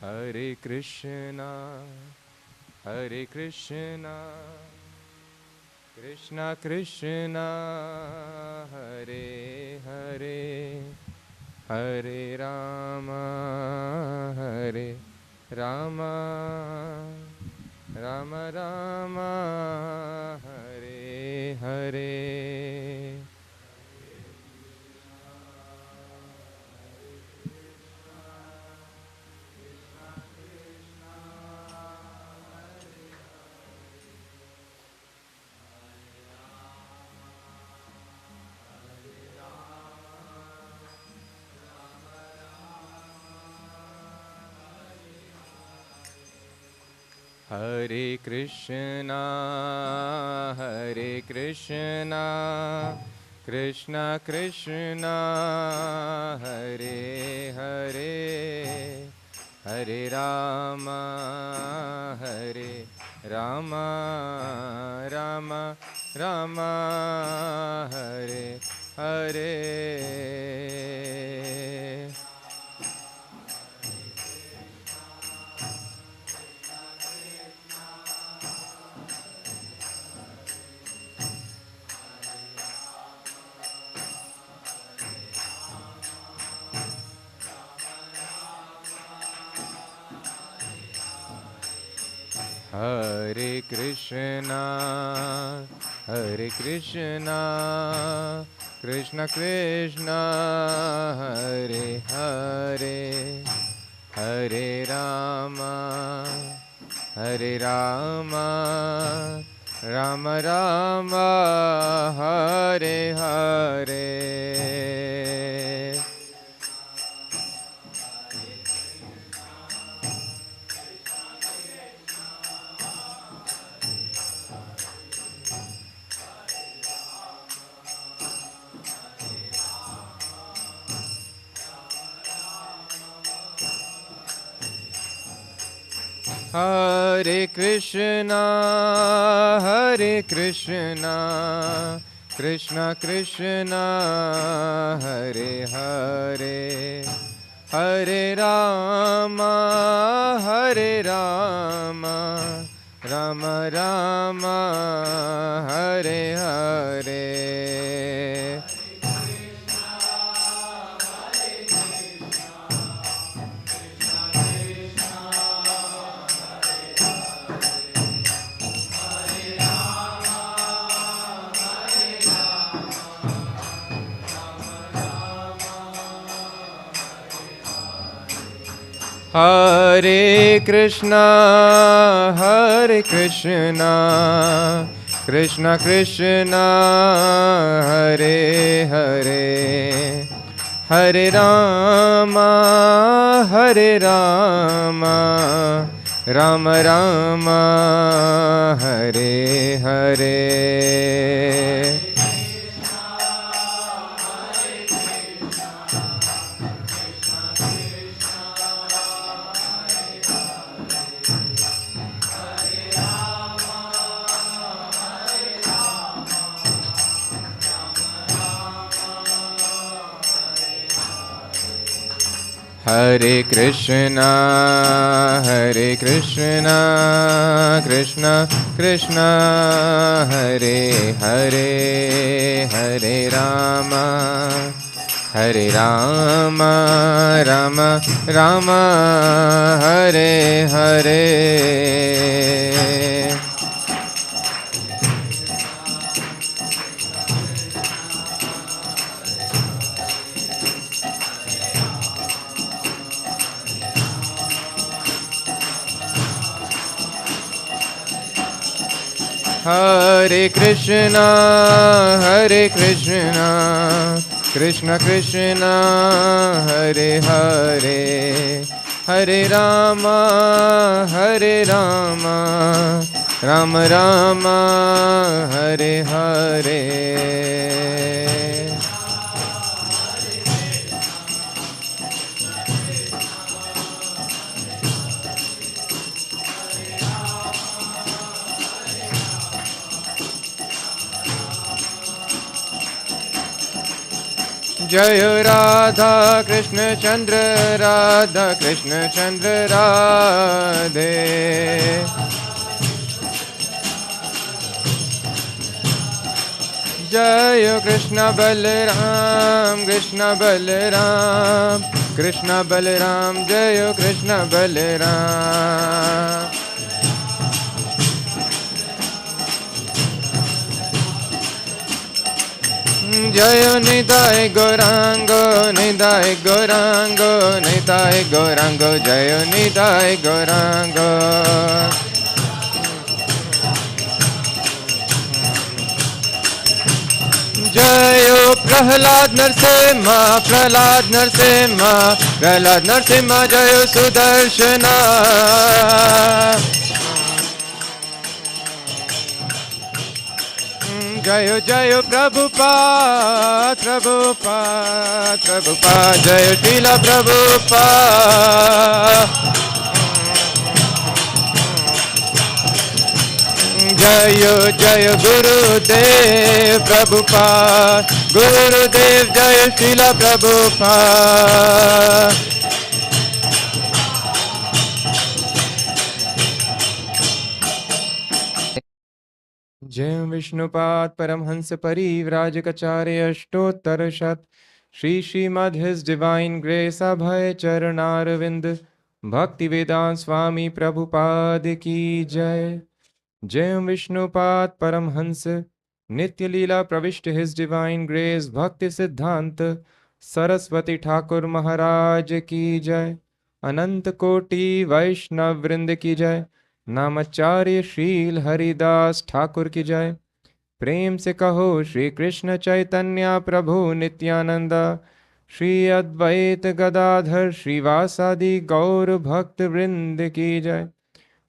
Hare Krishna, Hare Krishna, Krishna Krishna, Hare Hare, Hare Rama, Hare Rama, Rama Rama, Hare Hare. Hare Krishna, Hare Krishna, Krishna Krishna, Hare Hare, Hare Rama, Hare Rama, Rama Rama, Hare Hare. Hare Hare Krishna, Hare Krishna, Krishna Krishna, Hare Hare, Hare Rama, Hare Rama, Rama Rama, Hare Hare. Hare Krishna, Hare Krishna, Krishna Krishna, Hare Hare, Hare Rama, Hare Rama, Rama Rama, Hare Hare. Hare Krishna, Hare Krishna, Krishna Krishna, Hare Hare, Hare Rama, Hare Rama, Rama Rama, Hare Hare. Hare Krishna, Hare Krishna, Krishna Krishna, Hare Hare, Hare Rama, Hare Rama, Rama Rama, Hare Hare. Hare Krishna, Hare Krishna, Krishna Krishna, Hare Hare, Hare Rama, Hare Rama, Rama Rama, Hare Hare. जय राधा कृष्ण चंद्र, राधा कृष्ण चंद्र राधे। जय कृष्ण बलराम, कृष्ण बलराम, कृष्ण बलराम, जय कृष्ण बलराम। जय निताय गौरांगो, निताय गौरांगो, निताय गौरांगो, जय निताय गौरांगो। जय प्रहलाद नरसिंह, प्रहलाद नरसिंह, प्रहलाद नरसिंह, जय सुदर्शना। जय जय प्रभुपाद, प्रभुपाद, प्रभुपाद, जय टीला प्रभुपाद। जय जय गुरुदेव प्रभुपाद, गुरुदेव जय टीला प्रभुपाद। जय विष्णुपाद परमहंस परिव्राजकाचार्य अष्टोत्तरशत Shri Srimad his divine grace Abhay Charanaravinda Bhakti Vedanta स्वामी प्रभुपाद की जय। जय विष्णुपाद परमहंस नित्य लीला प्रविष्ट हिज डिवाइन ग्रेस भक्ति सिद्धांत सरस्वती ठाकुर महाराज की जय। अनंत कोटि वैष्णव वृंद की जय। नामाचार्य शील हरिदास ठाकुर की जय। प्रेम से कहो श्री कृष्ण चैतन्य प्रभु नित्यानंद श्री अद्वैत गदाधर श्रीवासादि गौर भक्त वृंद की जय।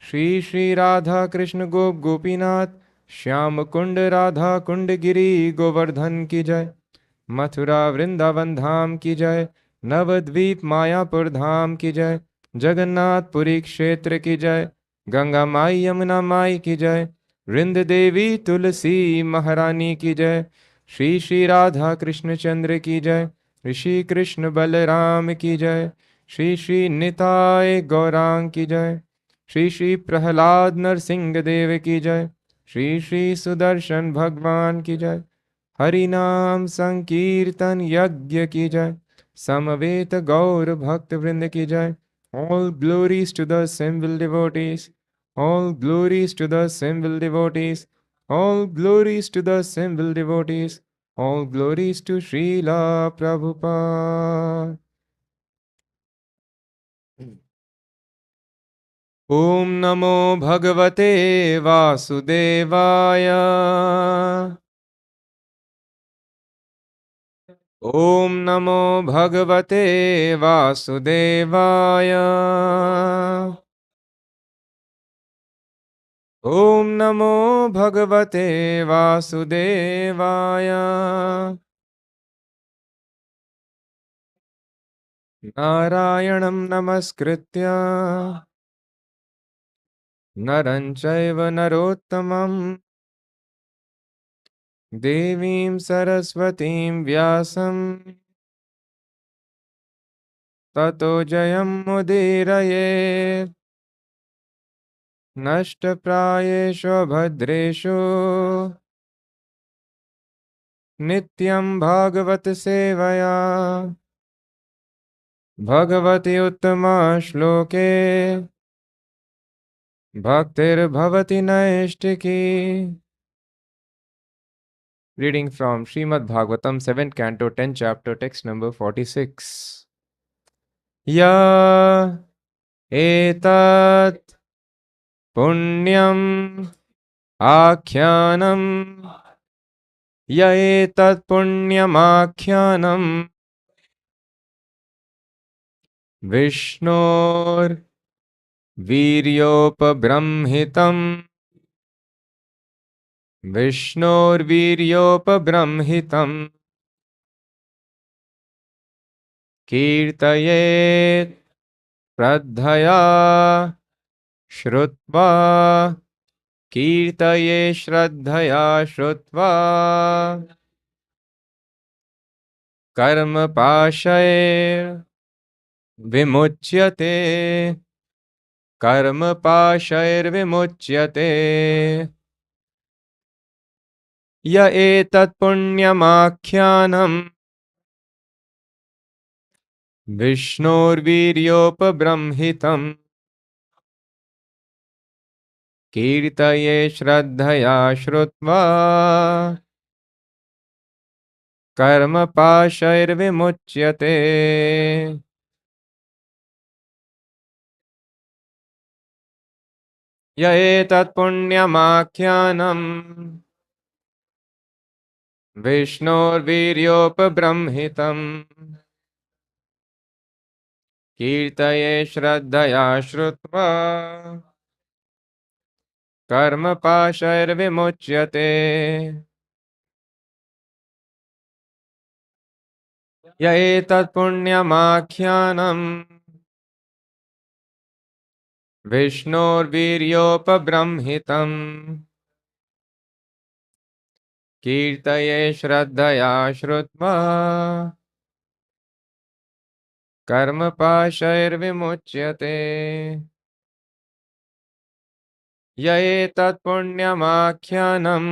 श्री श्री राधा कृष्ण गोप गोपीनाथ श्याम कुंड राधा कुंड गिरी गोवर्धन की जय। मथुरा वृंदावन धाम की जय। नवद्वीप मायापुर धाम की जय। जगन्नाथपुरी क्षेत्र की जय। गंगा माई यमुना माई की जय। वृंद देवी तुलसी महारानी की जय। श्री श्री राधा कृष्ण चंद्र की जय। ऋषि कृष्ण बलराम की जय। श्री श्री निताय गौरांग की जय। श्री श्री प्रहलाद नरसिंह देव की जय। श्री श्री सुदर्शन भगवान की जय। हरि नाम संकीर्तन यज्ञ की जय। समवेत गौर भक्त वृंद की जय। All glories to the assembled devotees. All glories to the assembled devotees. All glories to the assembled devotees. All glories to Srila Prabhupada. Om Namo Bhagavate Vasudevaya. Om Namo Bhagavate Vasudevaya. Om Namo Bhagavate Vasudevaya. Narayanam Namaskritya Naran Chaiva Narottamam Devim Saraswatim Vyasam Tato Jayam Mudiraye Nashtaprayeshu Bhadreshu Nityam Bhagavat Sevaya Bhagavati Uttama Shloke Bhaktir Bhavati Naishtiki. Reading from Śrīmad-Bhāgavatam, 7th Canto, 10th Chapter, text number 46. Ya etat punyam आख्यानम् य एतत् पुण्यमाख्यानम् विष्णोर्वीर्योपब्रह्मितम् कीर्तयेत् श्रद्धया श्रुत्वा कीर्तये श्रद्धया श्रुत्वा कर्मपाशैर्विमुच्यते कर्मपाशैर्विमुच्यते य एतत् पुण्यमाख्यानम् विष्णोर्वीर्योपब्रह्मितम् कीर्तये श्रद्धया श्रुत्वा कर्मपाशैर्विमुच्यते य एतत् पुण्यमाख्यानम् विष्णोर्वीर्योपब्रह्मितम् कीर्तये श्रद्धया श्रुत्वा कर्मपाशैर्विमुच्यते य एतत् पुण्यमाख्यानम् विष्णोर्वीर्योपब्रह्मितम् कीर्तये श्रद्धया श्रुत्वा कर्मपाशैर्विमुच्यते य एतत् पुण्यमाख्यानम्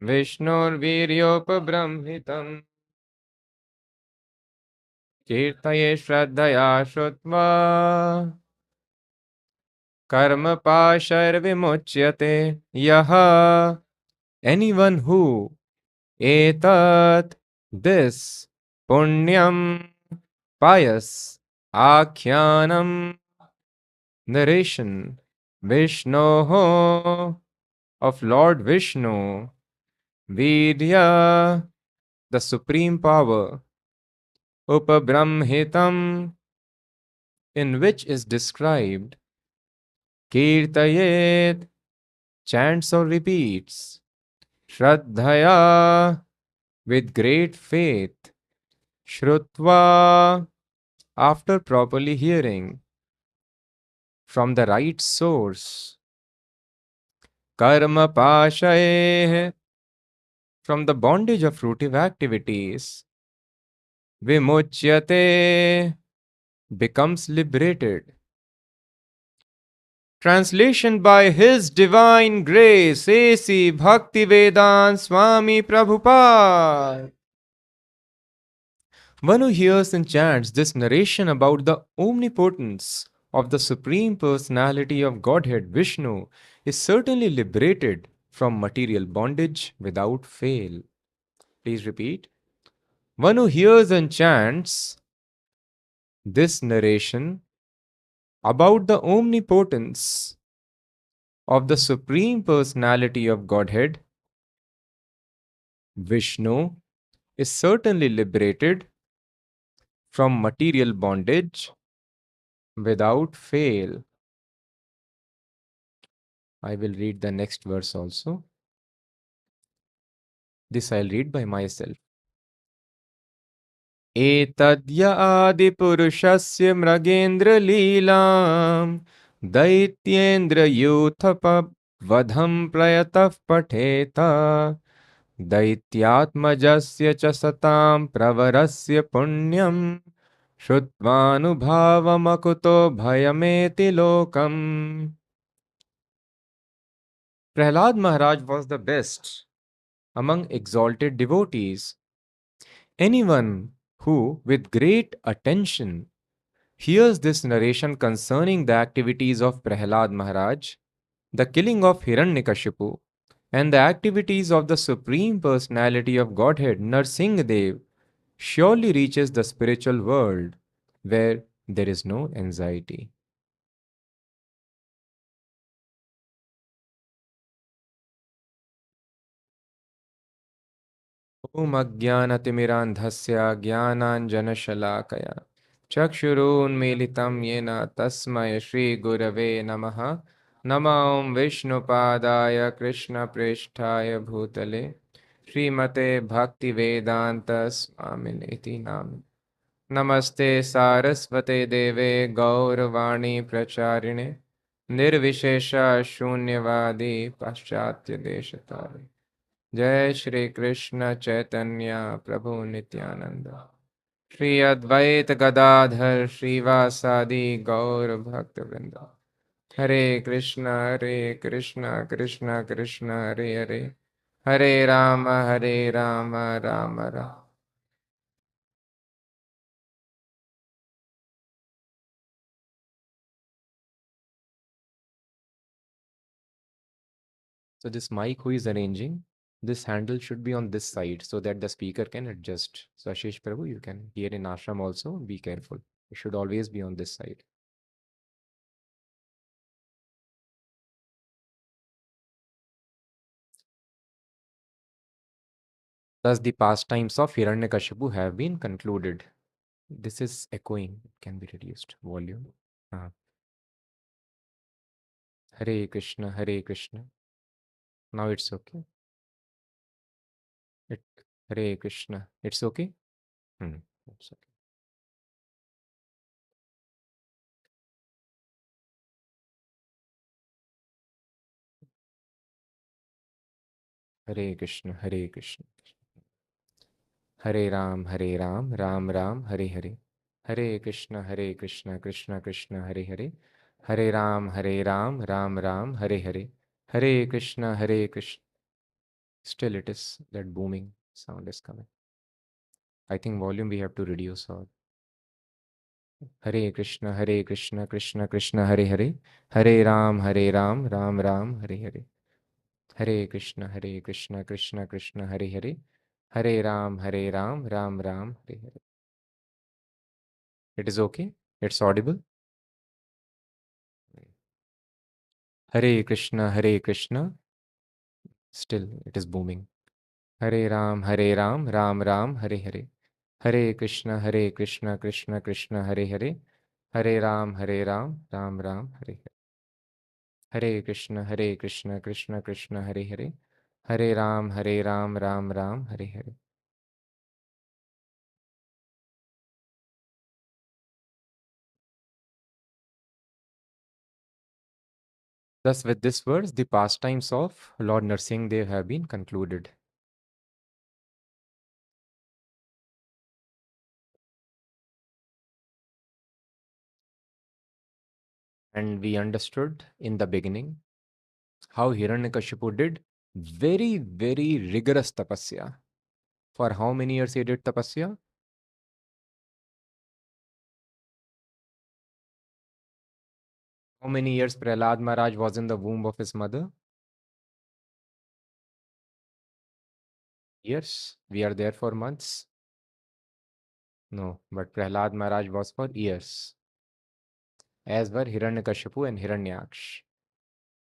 विष्णोर्वीर्योपब्रह्मितम् कीर्तये श्रद्धया श्रुत्वा karma pashar vimuchyate. Yaha, anyone who etat, this, punyam, pious, akhyanam, narration, Vishnoho, of Lord Vishnu, Vidya, the supreme power, Upabrahmitam, in which is described, Kirtayet, chants or repeats, Shraddhaya, with great faith, Shrutva, after properly hearing, from the right source, Karma Pashaye, from the bondage of fruitive activities, Vimuchyate, becomes liberated. Translation by His Divine Grace, A.C. Bhaktivedanta Swami Prabhupada. One who hears and chants this narration about the omnipotence of the Supreme Personality of Godhead Vishnu is certainly liberated from material bondage without fail. Please repeat. One who hears and chants this narration about the omnipotence of the Supreme Personality of Godhead, Vishnu, is certainly liberated from material bondage without fail. I will read the next verse also. This I'll read by myself. एतद्य आदिपुरुषस्य मृगेन्द्रलीलां दैत्येन्द्रयूथपवधं प्रयतः पठेत दैत्यात्मजस्य च सतां प्रवरस्य पुण्यं श्रुत्वानुभावमकुतो भयमेति लोकम्. Prahlāda Mahārāja was the best among exalted devotees. Anyone who, with great attention, hears this narration concerning the activities of Prahlāda Mahārāja, the killing of Hiranyakashipu, and the activities of the Supreme Personality of Godhead, Narsingadev, surely reaches the spiritual world where there is no anxiety. Om Ajnanatimirandhasya Jnananjanashalakaya Chakshurunmilitam Yena Tasmaya Shri Gurave Namaha Nama Om Vishnupadaya Krishna Presthaya Bhutale Srimate Bhakti Vedanta Swaminiti Nam Namaste Sarasvate Deve Gauravani Pracharine Nirvishesha Shunyavadi Paschatya Deshatare जय श्री कृष्ण चैतन्य प्रभु नित्यानंद श्री अद्वैत गदाधर श्रीवासादि गौर भक्त वृंद हरे Krishna Krishna Krishna Hare Hare Hare Ram Ram Ram. So this mic who is arranging, this handle should be on this side so that the speaker can adjust. So Ashish Prabhu, you can hear in ashram also, be careful. It should always be on this side. Thus the pastimes of Hiranyakashipu have been concluded. This is echoing. It can be reduced. Volume. Hare Krishna, Hare Krishna. Now it's okay. It, Hare Krishna. It's okay? It's okay. Hare Krishna, Hare Krishna. Hare Ram, Ram Ram, Hare Hare. Hare Krishna, Krishna Krishna, Hare Hare. Hare Ram, Ram Ram, Hare Hare. Hare Krishna, Krishna. Still it is that booming sound is coming. I think volume we have to reduce or Hare Krishna, Krishna Krishna, Hare Hare, Hare Ram, Ram Ram, Hare Hare. Hare Krishna, Krishna Krishna, Hare Hare, Hare Ram, Ram Ram, Hare Hare. It is okay? It's audible? Hare Krishna, still it is booming. Hare Ram, Ram Ram, Hare Hare. Hare Krishna, Krishna Krishna, Hare Hare, Hare Ram, Ram Ram, Hare Hare. Hare Krishna, Krishna Krishna, Hare Hare, Hare Ram, Ram Ram, Hare Hare. Thus, with this verse, the pastimes of Lord Narsingh have been concluded. And we understood in the beginning how Hiranyakashipu did very, very rigorous tapasya. For how many years he did tapasya? How many years Prahlāda Mahārāja was in the womb of his mother? Years. We are there for months. No, but Prahlāda Mahārāja was for years. As were Hiranyakashipu and Hiranyaksh.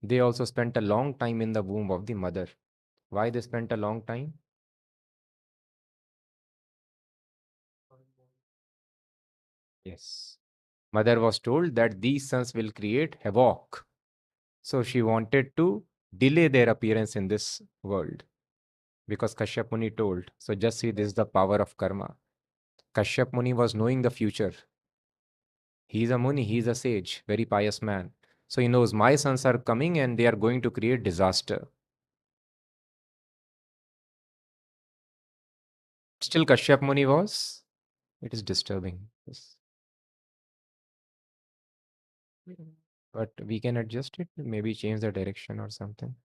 They also spent a long time in the womb of the mother. Why they spent a long time? Yes. Mother was told that these sons will create havoc. So she wanted to delay their appearance in this world because Kashyap Muni told. So just see, this is the power of karma. Kashyap Muni was knowing the future. He is a Muni, he is a sage, very pious man. So he knows my sons are coming and they are going to create disaster. Still Kashyap Muni was, it is disturbing. Yes. But we can adjust it, maybe change the direction or something.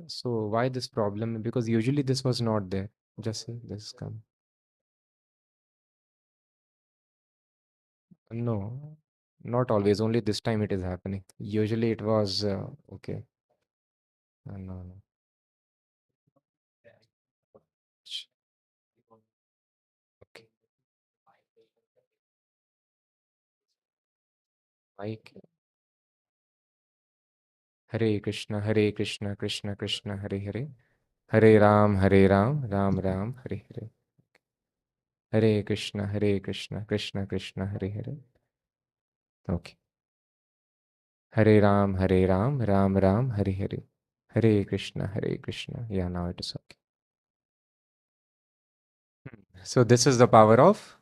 So why this problem? Because usually this was not there. Just say this come. No, not always. Only this time it is happening. Usually it was okay. No, no. Okay. Mike. Hare Krishna, Krishna Krishna, Hare Hare. Hare Ram, Ram Ram, Hare Hare. Hare Krishna, Krishna Krishna, Hare Hare. Okay. Hare Ram, Ram Ram, Hare Hare. Hare Krishna, Krishna. Yeah, now it is okay. So this is the power of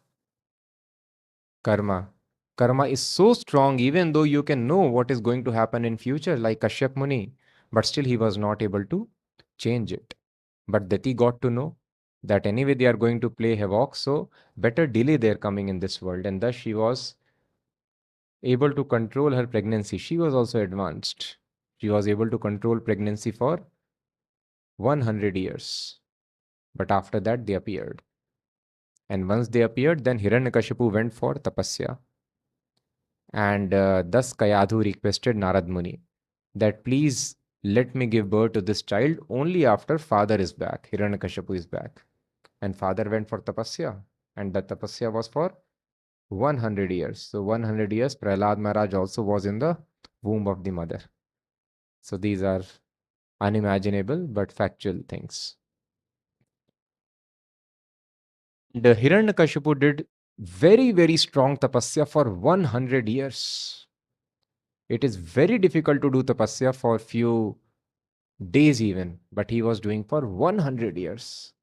karma. Karma is so strong, even though you can know what is going to happen in future, like Kashyap Muni, but still he was not able to change it. But Dati got to know that anyway they are going to play havoc, so better delay their coming in this world. And thus she was able to control her pregnancy. She was also advanced. She was able to control pregnancy for 100 years. But after that, they appeared. And once they appeared, then Hiranyakashipu went for tapasya. And thus Kayadhu requested Narad Muni that please let me give birth to this child only after father is back, Hiranyakashipu is back. And father went for tapasya. And that tapasya was for 100 years. So 100 years, Prahlāda Mahārāja also was in the womb of the mother. So these are unimaginable but factual things. The Hiranyakashipu did very, very strong tapasya for 100 years. It is very difficult to do tapasya for few days even, but he was doing for 100 years.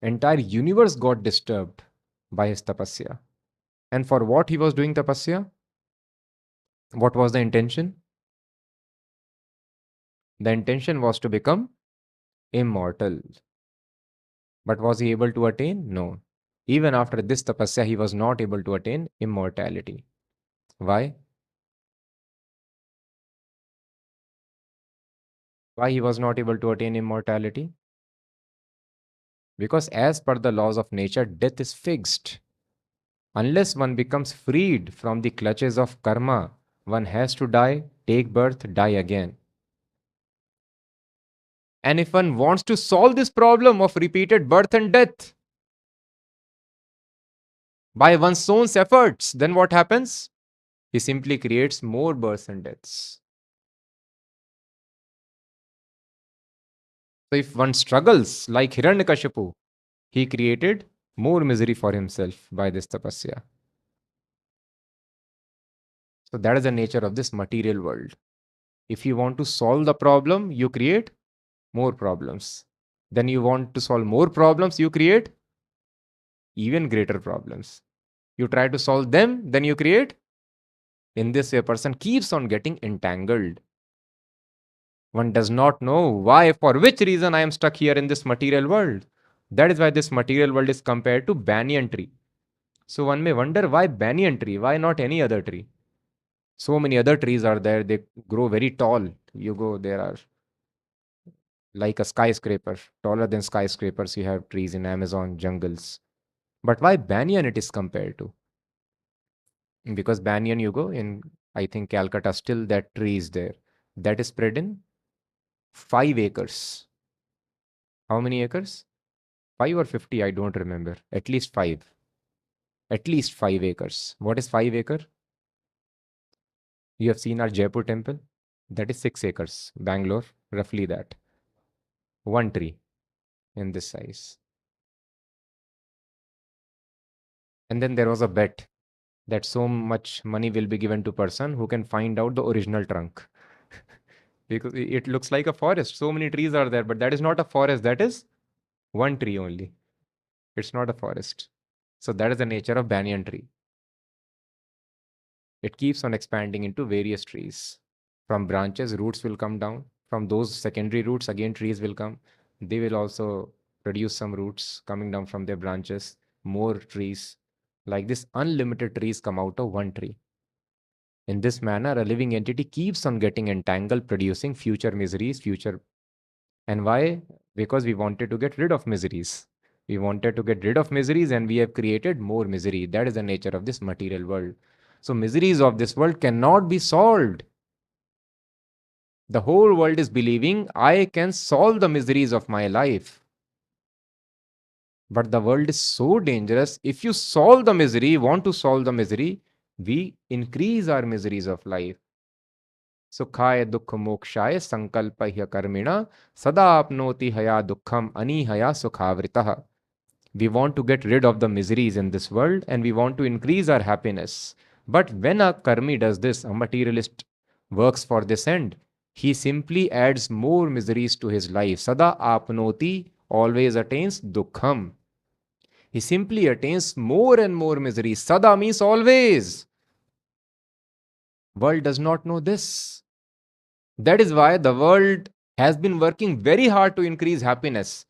Entire universe got disturbed by his tapasya. And for what he was doing tapasya? What was the intention? The intention was to become immortal. But was he able to attain? No. Even after this tapasya, he was not able to attain immortality. Why? Why he was not able to attain immortality? Because as per the laws of nature, death is fixed. Unless one becomes freed from the clutches of karma, one has to die, take birth, die again. And if one wants to solve this problem of repeated birth and death by one's own efforts, then what happens? He simply creates more births and deaths. So if one struggles like Hiranyakashipu, he created more misery for himself by this tapasya. So that is the nature of this material world. If you want to solve the problem, you create more problems. Then you want to solve more problems, you create even greater problems. You try to solve them, then you create. In this way, a person keeps on getting entangled. One does not know why, for which reason I am stuck here in this material world. That is why this material world is compared to banyan tree. So one may wonder, why banyan tree? Why not any other tree? So many other trees are there. They grow very tall. You go, there are like a skyscraper, taller than skyscrapers. You have trees in Amazon jungles. But why banyan it is compared to? Because banyan, you go in, I think Calcutta, still that tree is there. That is spread in 5 acres. How many acres? 5 or 50, I don't remember. At least five. At least 5 acres. What is 5 acre? You have seen our Jaipur temple? That is 6 acres. Bangalore, roughly that. One tree in this size. And then there was a bet that so much money will be given to person who can find out the original trunk. Because it looks like a forest. So many trees are there, but that is not a forest. That is one tree only. It's not a forest. So that is the nature of banyan tree. It keeps on expanding into various trees. From branches, roots will come down. From those secondary roots, again, trees will come. They will also produce some roots coming down from their branches, more trees. Like this, unlimited trees come out of one tree. In this manner, a living entity keeps on getting entangled, producing future miseries, future. And why? Because we wanted to get rid of miseries. We wanted to get rid of miseries and we have created more misery. That is the nature of this material world. So, miseries of this world cannot be solved. The whole world is believing I can solve the miseries of my life. But the world is so dangerous. If you solve the misery, want to solve the misery, we increase our miseries of life. Sukhaye dukha mokshaye sankalpahya karmina sada apnoti haya dukkham anihaya sukhavritah. We want to get rid of the miseries in this world and we want to increase our happiness. But when a karmi does this, a materialist works for this end, he simply adds more miseries to his life. Sada apnoti always attains dukkham. He simply attains more and more misery. Sada means always. World does not know this. That is why the world has been working very hard to increase happiness.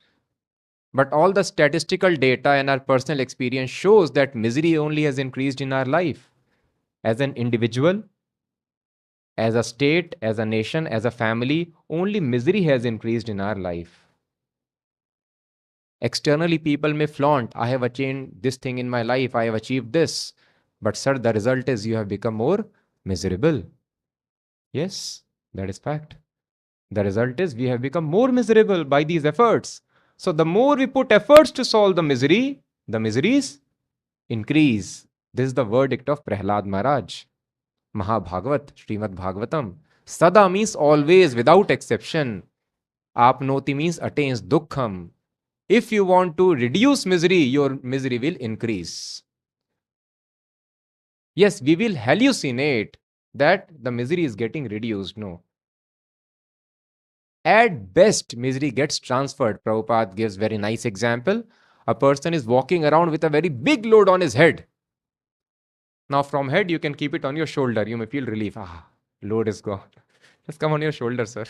But all the statistical data and our personal experience shows that misery only has increased in our life. As an individual, as a state, as a nation, as a family, only misery has increased in our life. Externally, people may flaunt, I have achieved this thing in my life, I have achieved this. But, sir, the result is you have become more miserable. Yes, that is fact. The result is we have become more miserable by these efforts. So, the more we put efforts to solve the miseries increase. This is the verdict of Prahlāda Mahārāja. Mahabhagavat, Śrīmad-Bhāgavatam. Sada means always, without exception. Apnoti means attains dukkham. If you want to reduce misery, your misery will increase. Yes, we will hallucinate that the misery is getting reduced. No. At best, misery gets transferred. Prabhupada gives very nice example. A person is walking around with a very big load on his head. Now from head, you can keep it on your shoulder. You may feel relief. Ah, load is gone. Just come on your shoulder, sir.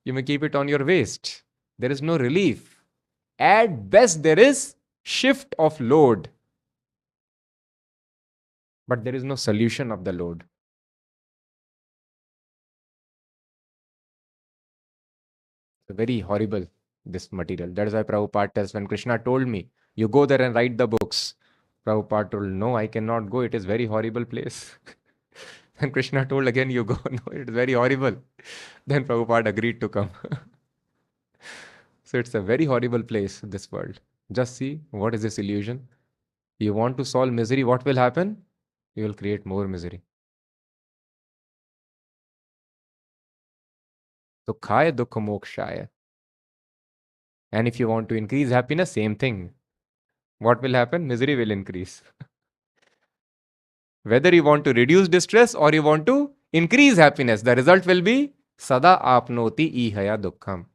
You may keep it on your waist. There is no relief. At best, there is shift of load. But there is no solution of the load. Very horrible. this material. That is why Prabhupada tells, when Krishna told me, you go there and write the books. Prabhupada told, no, I cannot go. It is very horrible place. And Krishna told again, you go. No, it is very horrible. Then Prabhupada agreed to come. So it's a very horrible place, this world. Just see, what is this illusion? You want to solve misery, what will happen? You will create more misery. Dukhaya dukha mokshaya. And if you want to increase happiness, same thing. What will happen? Misery will increase. Whether you want to reduce distress or you want to increase happiness, the result will be sada apnoti ihaya dukkham.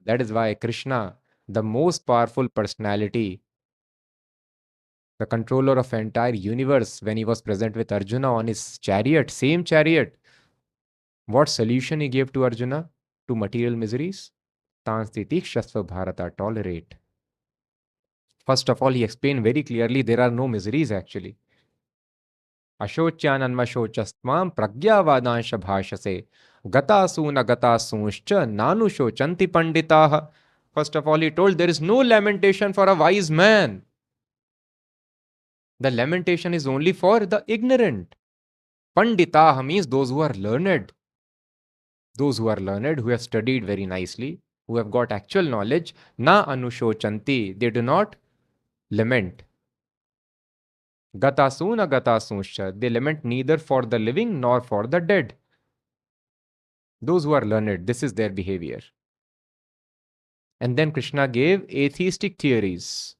That is why Krishna, the most powerful personality, the controller of entire universe, when he was present with Arjuna on his chariot, same chariot, what solution he gave to Arjuna to material miseries? Tanstitikshasva Bharata, tolerate. First of all, he explained very clearly there are no miseries actually. Ashocyananmashochastvam pragyavadansha bhashase gatasuna gatasunshcha nanushocanti panditaha. First of all, he told there is no lamentation for a wise man. The lamentation is only for the ignorant. Panditaha means those who are learned. Those who are learned, who have studied very nicely, who have got actual knowledge, na anushocanti, they do not lament. Gatasuna gatasunshcha, they lament neither for the living nor for the dead. Those who are learned, this is their behavior. And then Krishna gave atheistic theories.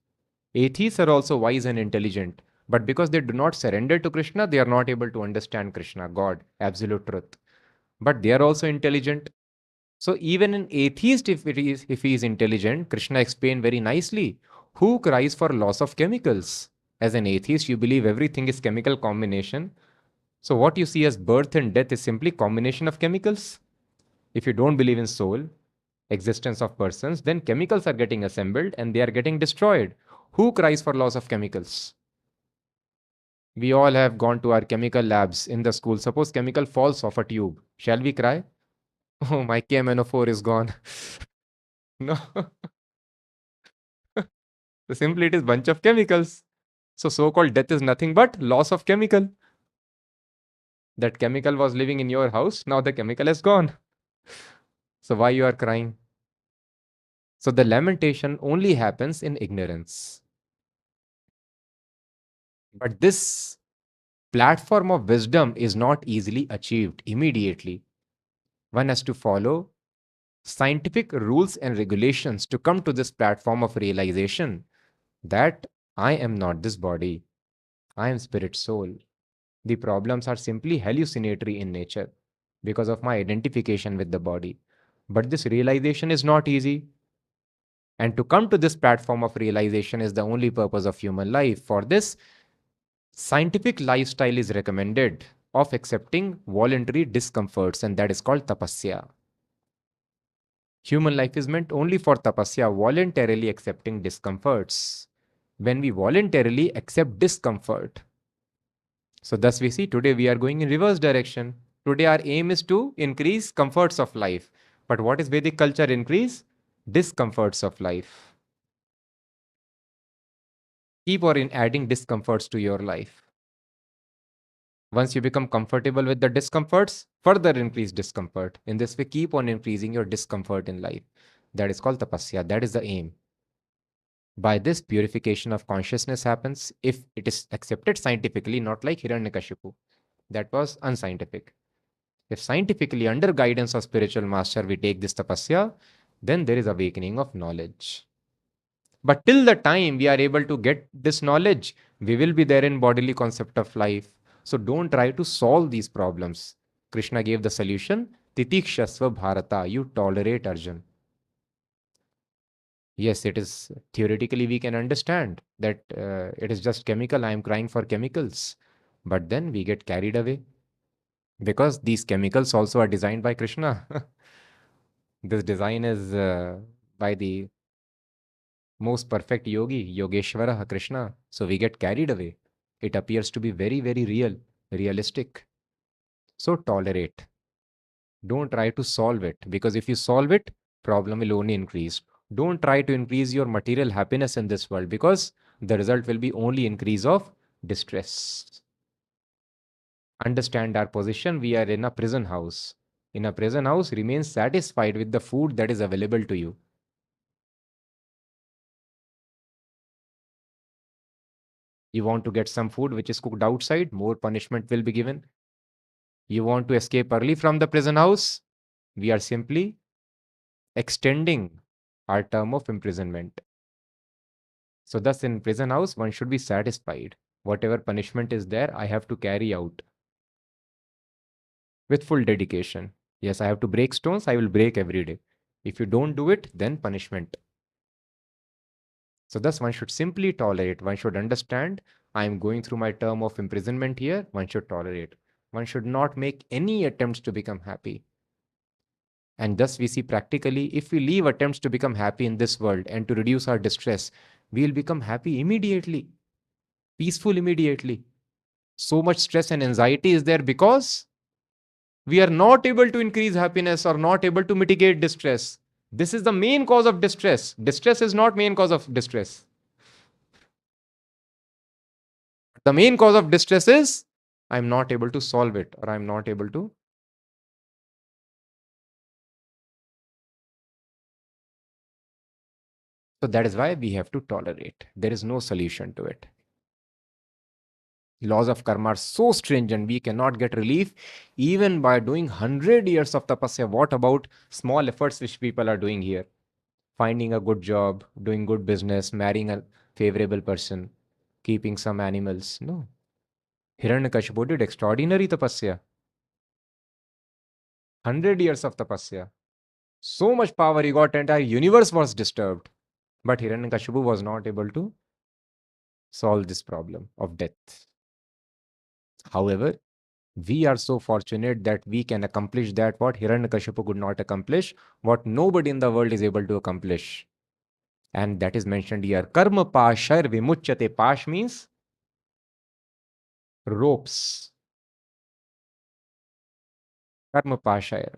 Atheists are also wise and intelligent, but because they do not surrender to Krishna, they are not able to understand Krishna, God, absolute truth. But they are also intelligent. So even an atheist, if he is intelligent, Krishna explained very nicely, who cries for loss of chemicals? As an atheist, you believe everything is chemical combination. So what you see as birth and death is simply combination of chemicals. If you don't believe in soul, existence of persons, then chemicals are getting assembled and they are getting destroyed. Who cries for loss of chemicals? We all have gone to our chemical labs in the school. Suppose chemical falls off a tube. Shall we cry? Oh, my KMNO4 is gone. No. So simply it is bunch of chemicals. So-called death is nothing but loss of chemical. That chemical was living in your house. Now the chemical is gone. So why you are crying? So the lamentation only happens in ignorance. But this platform of wisdom is not easily achieved immediately. One has to follow scientific rules and regulations to come to this platform of realization that I am not this body. I am spirit soul. The problems are simply hallucinatory in nature because of my identification with the body. But this realization is not easy. And to come to this platform of realization is the only purpose of human life. For this, scientific lifestyle is recommended of accepting voluntary discomforts, and that is called tapasya. Human life is meant only for tapasya, voluntarily accepting discomforts. When we voluntarily accept discomfort, so thus we see today we are going in reverse direction. Today our aim is to increase comforts of life. But what is Vedic culture? Increase discomforts of life. Keep on adding discomforts to your life. Once you become comfortable with the discomforts, further increase discomfort. In this way, keep on increasing your discomfort in life. That is called tapasya. That is the aim. By this, purification of consciousness happens if it is accepted scientifically, not like Hiranyakashipu. That was unscientific. If scientifically, under guidance of spiritual master, we take this tapasya, then there is awakening of knowledge. But till the time we are able to get this knowledge, we will be there in bodily concept of life. So don't try to solve these problems. Krishna gave the solution, Titikshasva Bharata, you tolerate Arjun. Yes, it is theoretically we can understand that it is just chemical, I am crying for chemicals. But then we get carried away because these chemicals also are designed by Krishna. This design is by the most perfect yogi, Yogeshwara Krishna. So we get carried away. It appears to be very, very real, realistic. So tolerate. Don't try to solve it, because if you solve it, problem will only increase. Don't try to increase your material happiness in this world, because the result will be only increase of distress. Understand our position. We are in a prison house. In a prison house, remain satisfied with the food that is available to you. You want to get some food which is cooked outside, more punishment will be given. You want to escape early from the prison house, we are simply extending our term of imprisonment. So, thus, in prison house, one should be satisfied. Whatever punishment is there, I have to carry out with full dedication. Yes, I have to break stones, I will break every day. If you don't do it, then punishment. So, thus, one should simply tolerate. One should understand, I am going through my term of imprisonment here. One should tolerate. One should not make any attempts to become happy. And thus, we see practically, if we leave attempts to become happy in this world and to reduce our distress, we will become happy immediately, peaceful immediately. So much stress and anxiety is there because we are not able to increase happiness or not able to mitigate distress. This is the main cause of distress. Distress is not main cause of distress. The main cause of distress is I'm not able to solve it, or I'm not able to. So that is why we have to tolerate. There is no solution to it. Laws of karma are so stringent, we cannot get relief even by doing 100 years of tapasya. What about small efforts which people are doing here? Finding a good job, doing good business, marrying a favorable person, keeping some animals. No. Hiranyakashipu did extraordinary tapasya. 100 years of tapasya. So much power he got, entire universe was disturbed. But Hiranyakashipu was not able to solve this problem of death. However, we are so fortunate that we can accomplish that what Hiranyakashipu could not accomplish, what nobody in the world is able to accomplish. And that is mentioned here. Karma pashar vimuchyate. Pash means ropes. Karma pashar.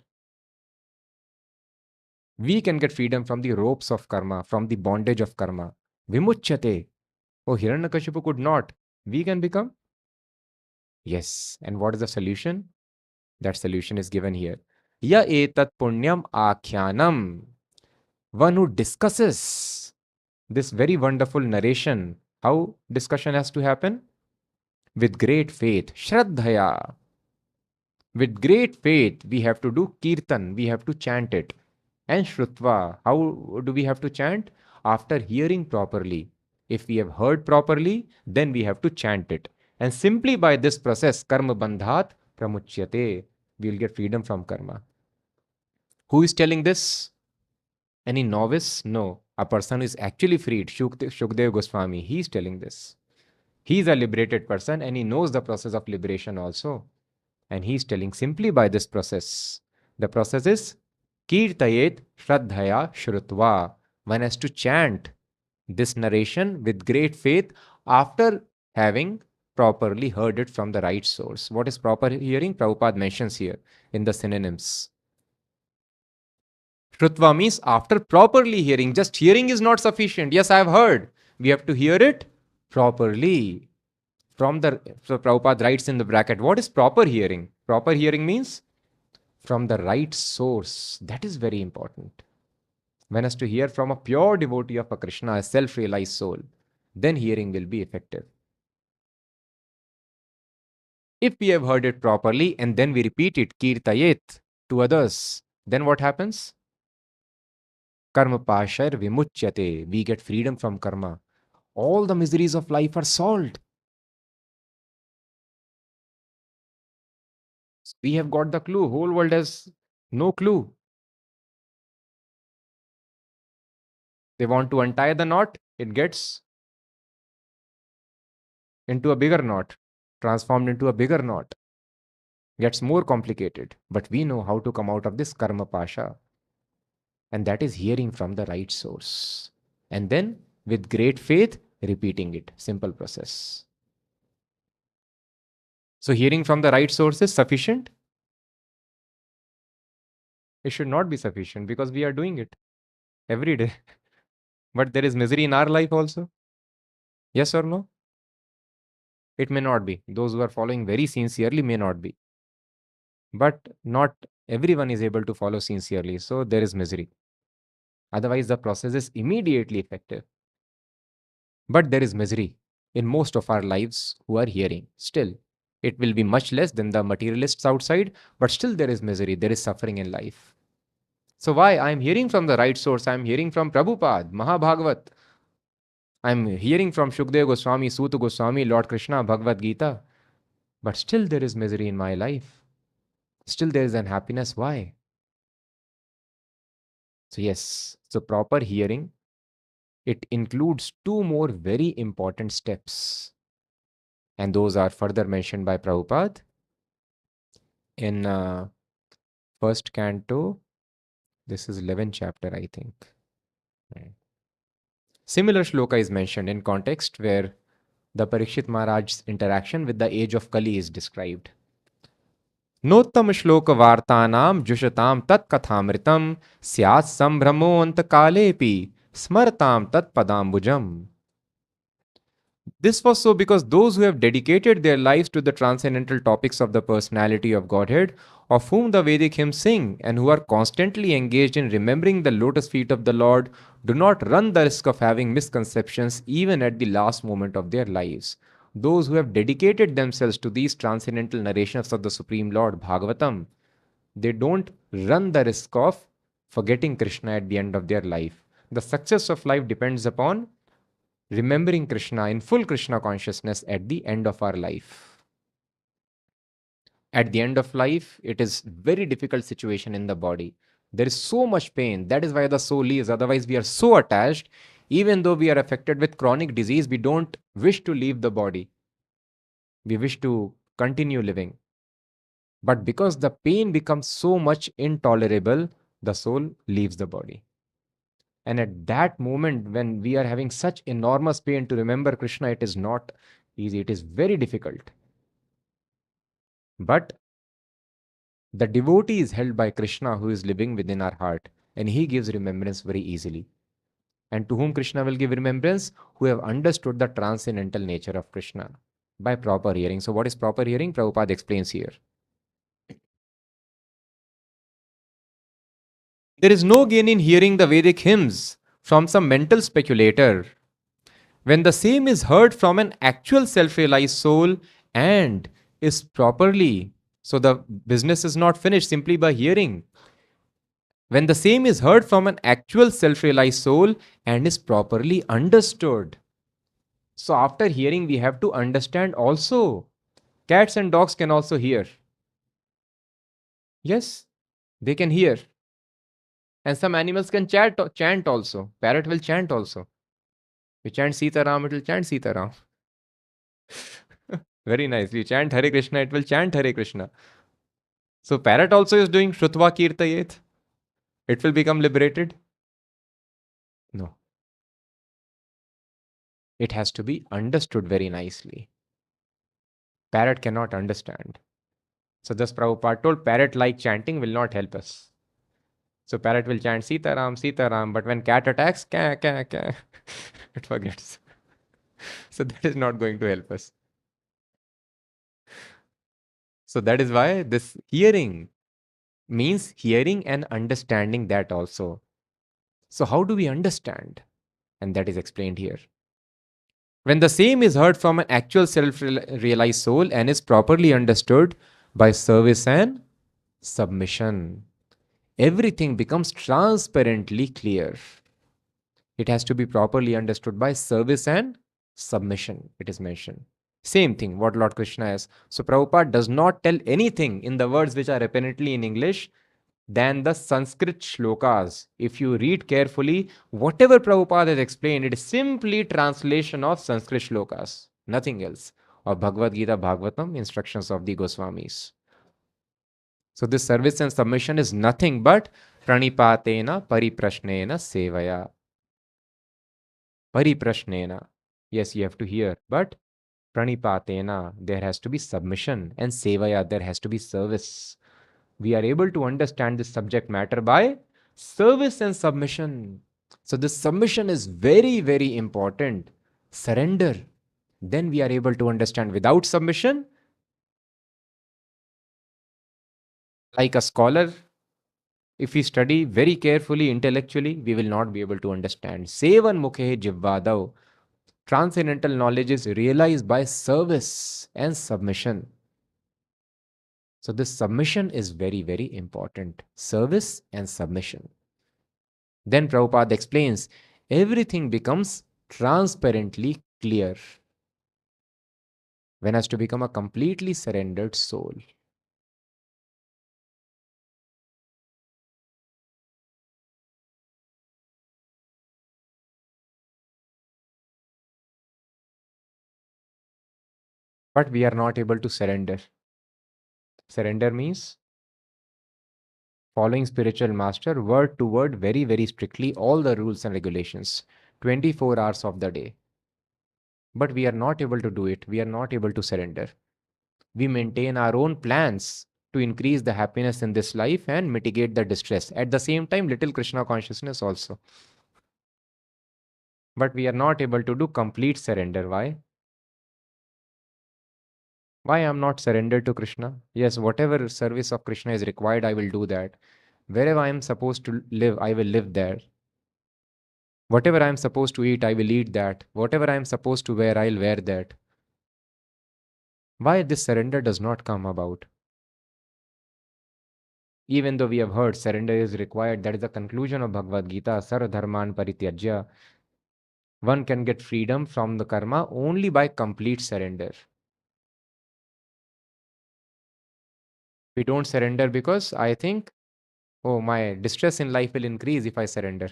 We can get freedom from the ropes of karma, from the bondage of karma. Vimuchyate. Oh, Hiranyakashipu could not. We can become? Yes. And what is the solution? That solution is given here. Ya etat punyam akhyanam. One who discusses this very wonderful narration. How discussion has to happen? With great faith. Shraddhaya. With great faith, we have to do kirtan. We have to chant it. And shrutva. How do we have to chant? After hearing properly. If we have heard properly, then we have to chant it. And simply by this process, karma bandhat pramuchyate, we will get freedom from karma. Who is telling this? Any novice? No. A person who is actually freed, Shukdev Goswami, he is telling this. He is a liberated person and he knows the process of liberation also. And he is telling simply by this process. The process is Kirtayet Shraddhaya Shrutva. One has to chant this narration with great faith after having properly heard it from the right source. What is proper hearing? Prabhupada mentions here in the synonyms. Shrutva means after properly hearing. Just hearing is not sufficient. Yes, I have heard. We have to hear it properly. So Prabhupada writes in the bracket, what is proper hearing? Proper hearing means from the right source. That is very important. One has to hear from a pure devotee of a Krishna, a self-realized soul. Then hearing will be effective. If we have heard it properly and then we repeat it, kirtayet, to others, then what happens? Karma pashar vimuchyate. We get freedom from karma. All the miseries of life are solved. We have got the clue. Whole world has no clue. They want to untie the knot. It gets into a bigger knot, transformed into a bigger knot. Gets more complicated. But we know how to come out of this karma pasha. And that is hearing from the right source. And then with great faith, repeating it. Simple process. So hearing from the right source is sufficient? It should not be sufficient because we are doing it every day. But there is misery in our life also. Yes or no? It may not be. Those who are following very sincerely may not be. But not everyone is able to follow sincerely. So there is misery. Otherwise, the process is immediately effective. But there is misery in most of our lives who are hearing. Still, it will be much less than the materialists outside, but still there is misery, there is suffering in life. So why? I am hearing from the right source. I am hearing from Prabhupada, Mahabhagavat. I am hearing from Shukdev Goswami, Suta Goswami, Lord Krishna, Bhagavad Gita. But still there is misery in my life. Still there is unhappiness. Why? So yes, so proper hearing, it includes two more very important steps. And those are further mentioned by Prabhupada in first canto. This is 11th chapter, I think. Right. Similar shloka is mentioned in context where the Parikshit Maharaj's interaction with the age of Kali is described. Nottam shloka vartanam jushatam tat kathamritam syat sambhramont kalepi smartam tat padambujam. This was so because those who have dedicated their lives to the transcendental topics of the personality of Godhead, of whom the Vedic hymns sing, and who are constantly engaged in remembering the lotus feet of the Lord, do not run the risk of having misconceptions even at the last moment of their lives. Those who have dedicated themselves to these transcendental narrations of the Supreme Lord, Bhagavatam, they don't run the risk of forgetting Krishna at the end of their life. The success of life depends upon remembering Krishna in full Krishna consciousness at the end of our life. At the end of life, it is very difficult situation in the body. There is so much pain. That is why the soul leaves. Otherwise, we are so attached. Even though we are affected with chronic disease, we don't wish to leave the body. We wish to continue living. But because the pain becomes so much intolerable, the soul leaves the body. And at that moment, when we are having such enormous pain to remember Krishna, it is not easy. It is very difficult. But the devotee is held by Krishna who is living within our heart, and he gives remembrance very easily. And to whom Krishna will give remembrance? Who have understood the transcendental nature of Krishna by proper hearing. So, what is proper hearing? Prabhupada explains here. There is no gain in hearing the Vedic hymns from some mental speculator when the same is heard from an actual self-realized soul and is properly, so the business is not finished simply by hearing. When the same is heard from an actual self-realized soul and is properly understood. So after hearing, we have to understand also. Cats and dogs can also hear. Yes, they can hear. And some animals can chant also. Parrot will chant also. You chant Sita Ram, it will chant Sita Ram. Very nice. You chant Hare Krishna, it will chant Hare Krishna. So parrot also is doing Shrutva Kirtayet. It will become liberated. No. It has to be understood very nicely. Parrot cannot understand. So thus Prabhupada told parrot-like chanting will not help us. So parrot will chant Sita Ram, but when cat attacks, ka, ka, ka, it forgets. So that is not going to help us. So that is why this hearing means hearing and understanding that also. So how do we understand? And that is explained here. When the same is heard from an actual self-realized soul and is properly understood by service and submission, everything becomes transparently clear. It has to be properly understood by service and submission, it is mentioned. Same thing, what Lord Krishna is. So Prabhupada does not tell anything in the words which are apparently in English than the Sanskrit shlokas. If you read carefully, whatever Prabhupada has explained, it is simply translation of Sanskrit shlokas, nothing else. Or Bhagavad Gita, Bhagavatam, instructions of the Goswamis. So this service and submission is nothing but pranipatena pariprashnena sevaya. Pariprashnena. Yes, you have to hear, but pranipatena, there has to be submission, and sevaya, there has to be service. We are able to understand this subject matter by service and submission. So this submission is very, very important. Surrender. Then we are able to understand. Without submission, like a scholar, if we study very carefully, intellectually, we will not be able to understand. Sevan mukhe jivvadav. Transcendental knowledge is realized by service and submission. So this submission is very, very important. Service and submission. Then Prabhupada explains, everything becomes transparently clear when has to become a completely surrendered soul. But we are not able to surrender. Surrender means following spiritual master word to word, very, very strictly, all the rules and regulations, 24 hours of the day. But we are not able to do it. We are not able to surrender. We maintain our own plans to increase the happiness in this life and mitigate the distress. At the same time, little Krishna consciousness also. But we are not able to do complete surrender. Why? Why I am not surrendered to Krishna? Yes, whatever service of Krishna is required, I will do that. Wherever I am supposed to live, I will live there. Whatever I am supposed to eat, I will eat that. Whatever I am supposed to wear, I'll wear that. Why this surrender does not come about? Even though we have heard surrender is required, that is the conclusion of Bhagavad Gita, Sarva Dharman Parityajya. One can get freedom from the karma only by complete surrender. We don't surrender because I think, oh, my distress in life will increase if I surrender,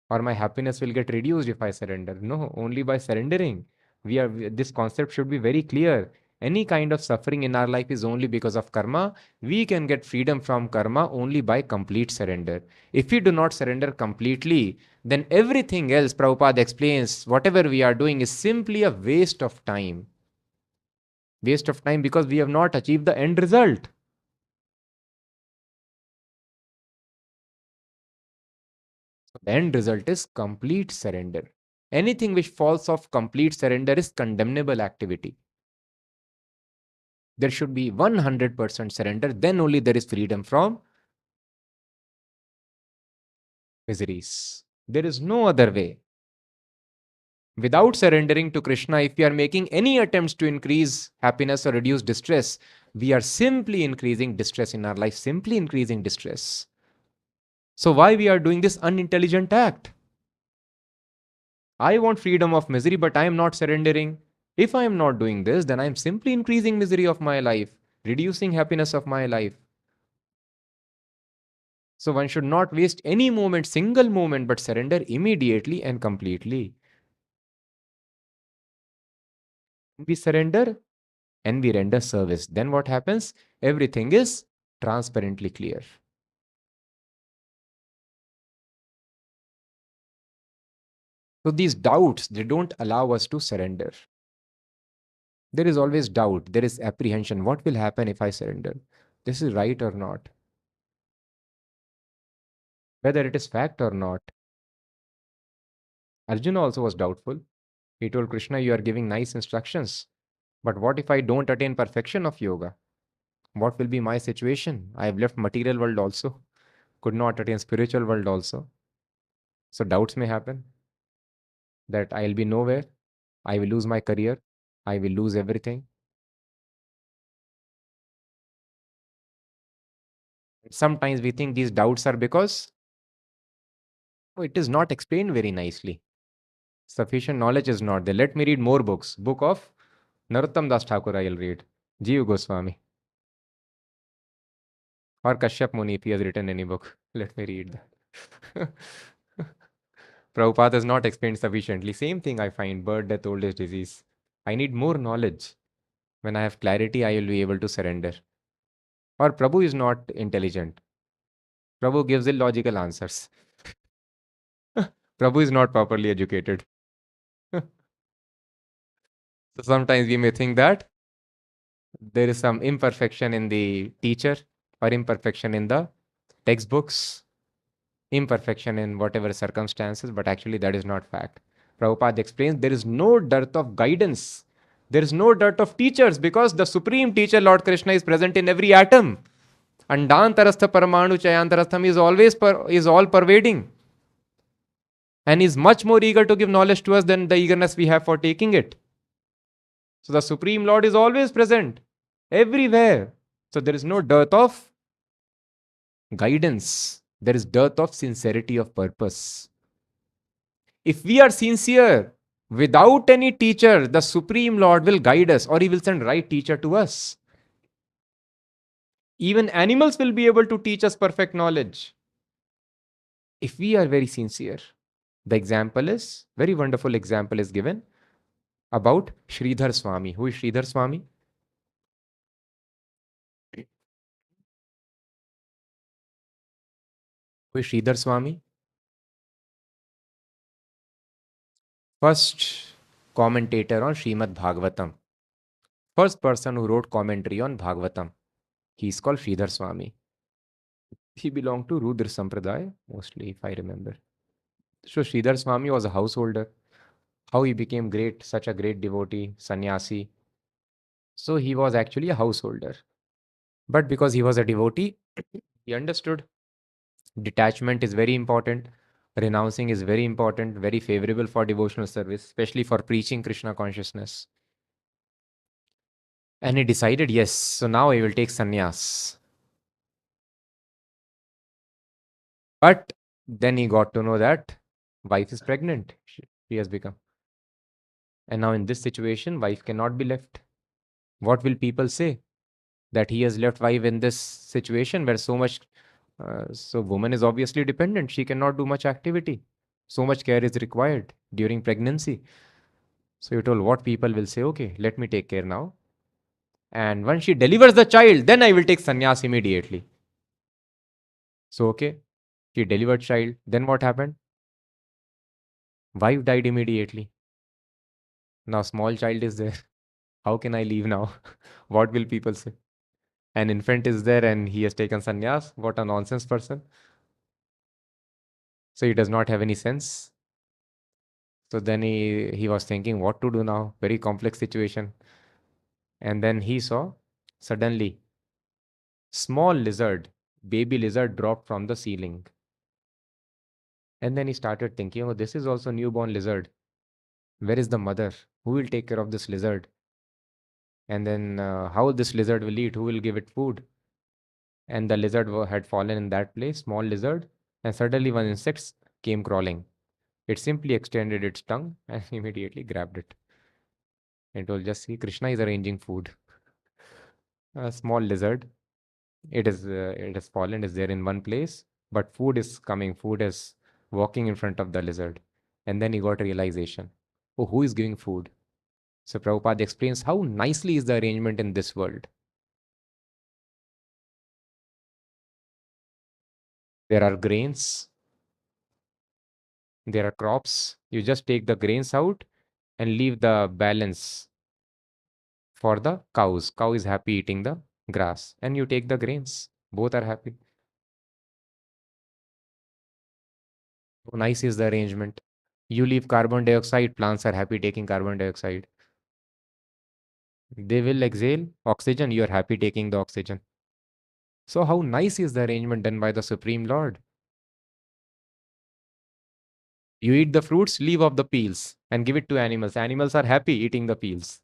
or my happiness will get reduced if I surrender. No, only by surrendering. This concept should be very clear. Any kind of suffering in our life is only because of karma. We can get freedom from karma only by complete surrender. If we do not surrender completely, then everything else, Prabhupada explains, whatever we are doing is simply a waste of time. Waste of time because we have not achieved the end result. The end result is complete surrender. Anything which falls off complete surrender is condemnable activity. There should be 100% surrender, then only there is freedom from miseries. There is no other way. Without surrendering to Krishna, if we are making any attempts to increase happiness or reduce distress, we are simply increasing distress in our life, simply increasing distress. So why we are doing this unintelligent act? I want freedom of misery, but I am not surrendering. If I am not doing this, then I am simply increasing misery of my life, reducing happiness of my life. So one should not waste any moment, single moment, but surrender immediately and completely. We surrender and we render service. Then what happens? Everything is transparently clear. So these doubts, they don't allow us to surrender. There is always doubt. There is apprehension. What will happen if I surrender? This is right or not? Whether it is fact or not. Arjuna also was doubtful. He told Krishna, you are giving nice instructions. But what if I don't attain perfection of yoga? What will be my situation? I have left material world also. Could not attain spiritual world also. So doubts may happen that I'll be nowhere. I will lose my career. I will lose everything. Sometimes we think these doubts are because it is not explained very nicely. Sufficient knowledge is not there. Let me read more books. Book of Narottam Das Thakur I'll read. Jeev Goswami. Or Kashyap Muni if he has written any book. Let me read that. Prabhupada has not explained sufficiently. Same thing I find, birth, death, old age, disease. I need more knowledge. When I have clarity, I will be able to surrender. Or Prabhu is not intelligent. Prabhu gives illogical answers. Prabhu is not properly educated. So sometimes we may think that There is some imperfection in the teacher or imperfection in the textbooks, imperfection in whatever circumstances, but actually that is not fact. Prabhupada explains there is no dearth of guidance. There is no dearth of teachers because the supreme teacher, Lord Krishna, is present in every atom. Andantarastha Paramanu Chayantarastham is all pervading and is much more eager to give knowledge to us than the eagerness we have for taking it. So the Supreme Lord is always present everywhere. So there is no dearth of guidance. There is dearth of sincerity of purpose. If we are sincere, without any teacher, the Supreme Lord will guide us or he will send right teacher to us. Even animals will be able to teach us perfect knowledge if we are very sincere. The example is, very wonderful example is given about Sridhar Swami. Who is Sridhar Swami? Who is Sridhar Swami? First commentator on Śrīmad-Bhāgavatam. First person who wrote commentary on Bhagavatam. He is called Sridhar Swami. He belonged to Rudra Sampradaya, mostly, if I remember. So Sridhar Swami was a householder. How he became great, such a great devotee, sannyasi. So he was actually a householder. But because he was a devotee, he understood detachment is very important. Renouncing is very important, very favorable for devotional service, especially for preaching Krishna consciousness. And he decided, yes, so now I will take sannyas. But then he got to know that wife is pregnant. She has become. And now in this situation, wife cannot be left. What will people say? That he has left wife in this situation where so much, so woman is obviously dependent. She cannot do much activity. So much care is required during pregnancy. So you told what people will say, okay, let me take care now. And when she delivers the child, then I will take sannyas immediately. So, okay, she delivered child. Then what happened? Wife died immediately. Now small child is there. How can I leave now? What will people say? An infant is there and he has taken sannyas. What a nonsense person. So he does not have any sense. So then he was thinking what to do now. Very complex situation. And then he saw suddenly small lizard, baby lizard dropped from the ceiling. And then he started thinking, oh, this is also newborn lizard. Where is the mother? Who will take care of this lizard? And then how this lizard will eat? Who will give it food? And the lizard had fallen in that place, small lizard, and suddenly one insect came crawling. It simply extended its tongue and immediately grabbed it. It will just see Krishna is arranging food. A small lizard. It has fallen, is there in one place, but food is coming. Food is walking in front of the lizard. And then he got realization. Oh, who is giving food? So Prabhupada explains how nicely is the arrangement in this world. There are grains, there are crops. You just take the grains out and leave the balance for the cows. Cow is happy eating the grass and you take the grains. Both are happy. So nice is the arrangement. You leave carbon dioxide, plants are happy taking carbon dioxide. They will exhale oxygen, you are happy taking the oxygen. So how nice is the arrangement done by the Supreme Lord? You eat the fruits, leave off the peels and give it to animals. Animals are happy eating the peels.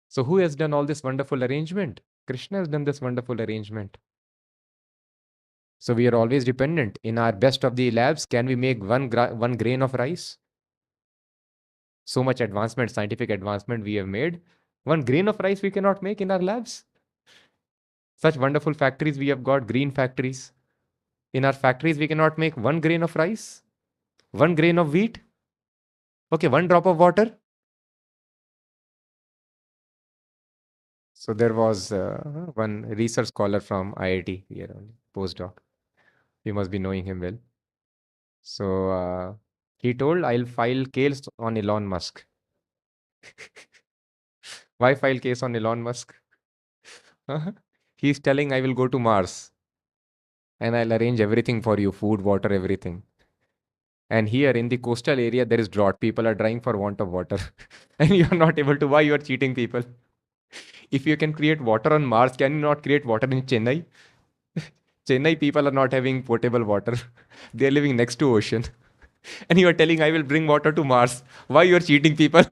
So who has done all this wonderful arrangement? Krishna has done this wonderful arrangement. So we are always dependent. In our best of the labs, can we make one grain of rice? So much advancement, scientific advancement we have made. One grain of rice we cannot make in our labs. Such wonderful factories we have got, green factories. In our factories, we cannot make one grain of rice, one grain of wheat. Okay, one drop of water. So there was one research scholar from IIT here, postdoc. You must be knowing him well. So he told, I'll file case on Elon Musk. Why file case on Elon Musk? He's telling I will go to Mars and I'll arrange everything for you, food, water, everything. And here in the coastal area, there is drought. People are dying for want of water. And you are not able to. Why you are cheating people? If you can create water on Mars, can you not create water in Chennai? Chennai people are not having potable water. They are living next to ocean. And you are telling I will bring water to Mars. Why you are cheating people?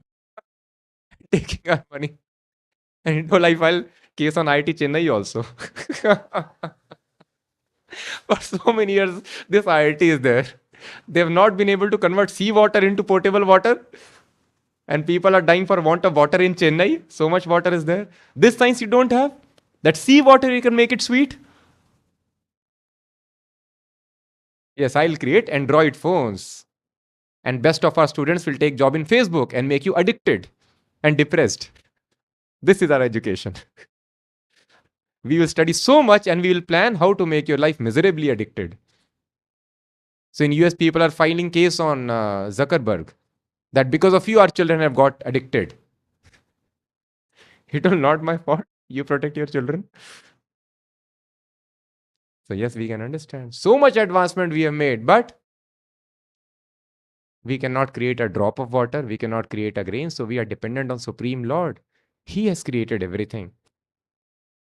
Taking our money. And it will I file case on IIT Chennai also. For so many years, this IIT is there. They have not been able to convert seawater into potable water. And people are dying for want of water in Chennai. So much water is there. This science you don't have. That seawater, you can make it sweet. Yes, I'll create Android phones. And best of our students will take job in Facebook and make you addicted and depressed. This is our education. We will study so much and we will plan how to make your life miserably addicted. So in US, people are filing case on Zuckerberg that because of you, our children have got addicted. It will not my fault. You protect your children. So yes, we can understand. So much advancement we have made, but we cannot create a drop of water. We cannot create a grain. So we are dependent on Supreme Lord. He has created everything.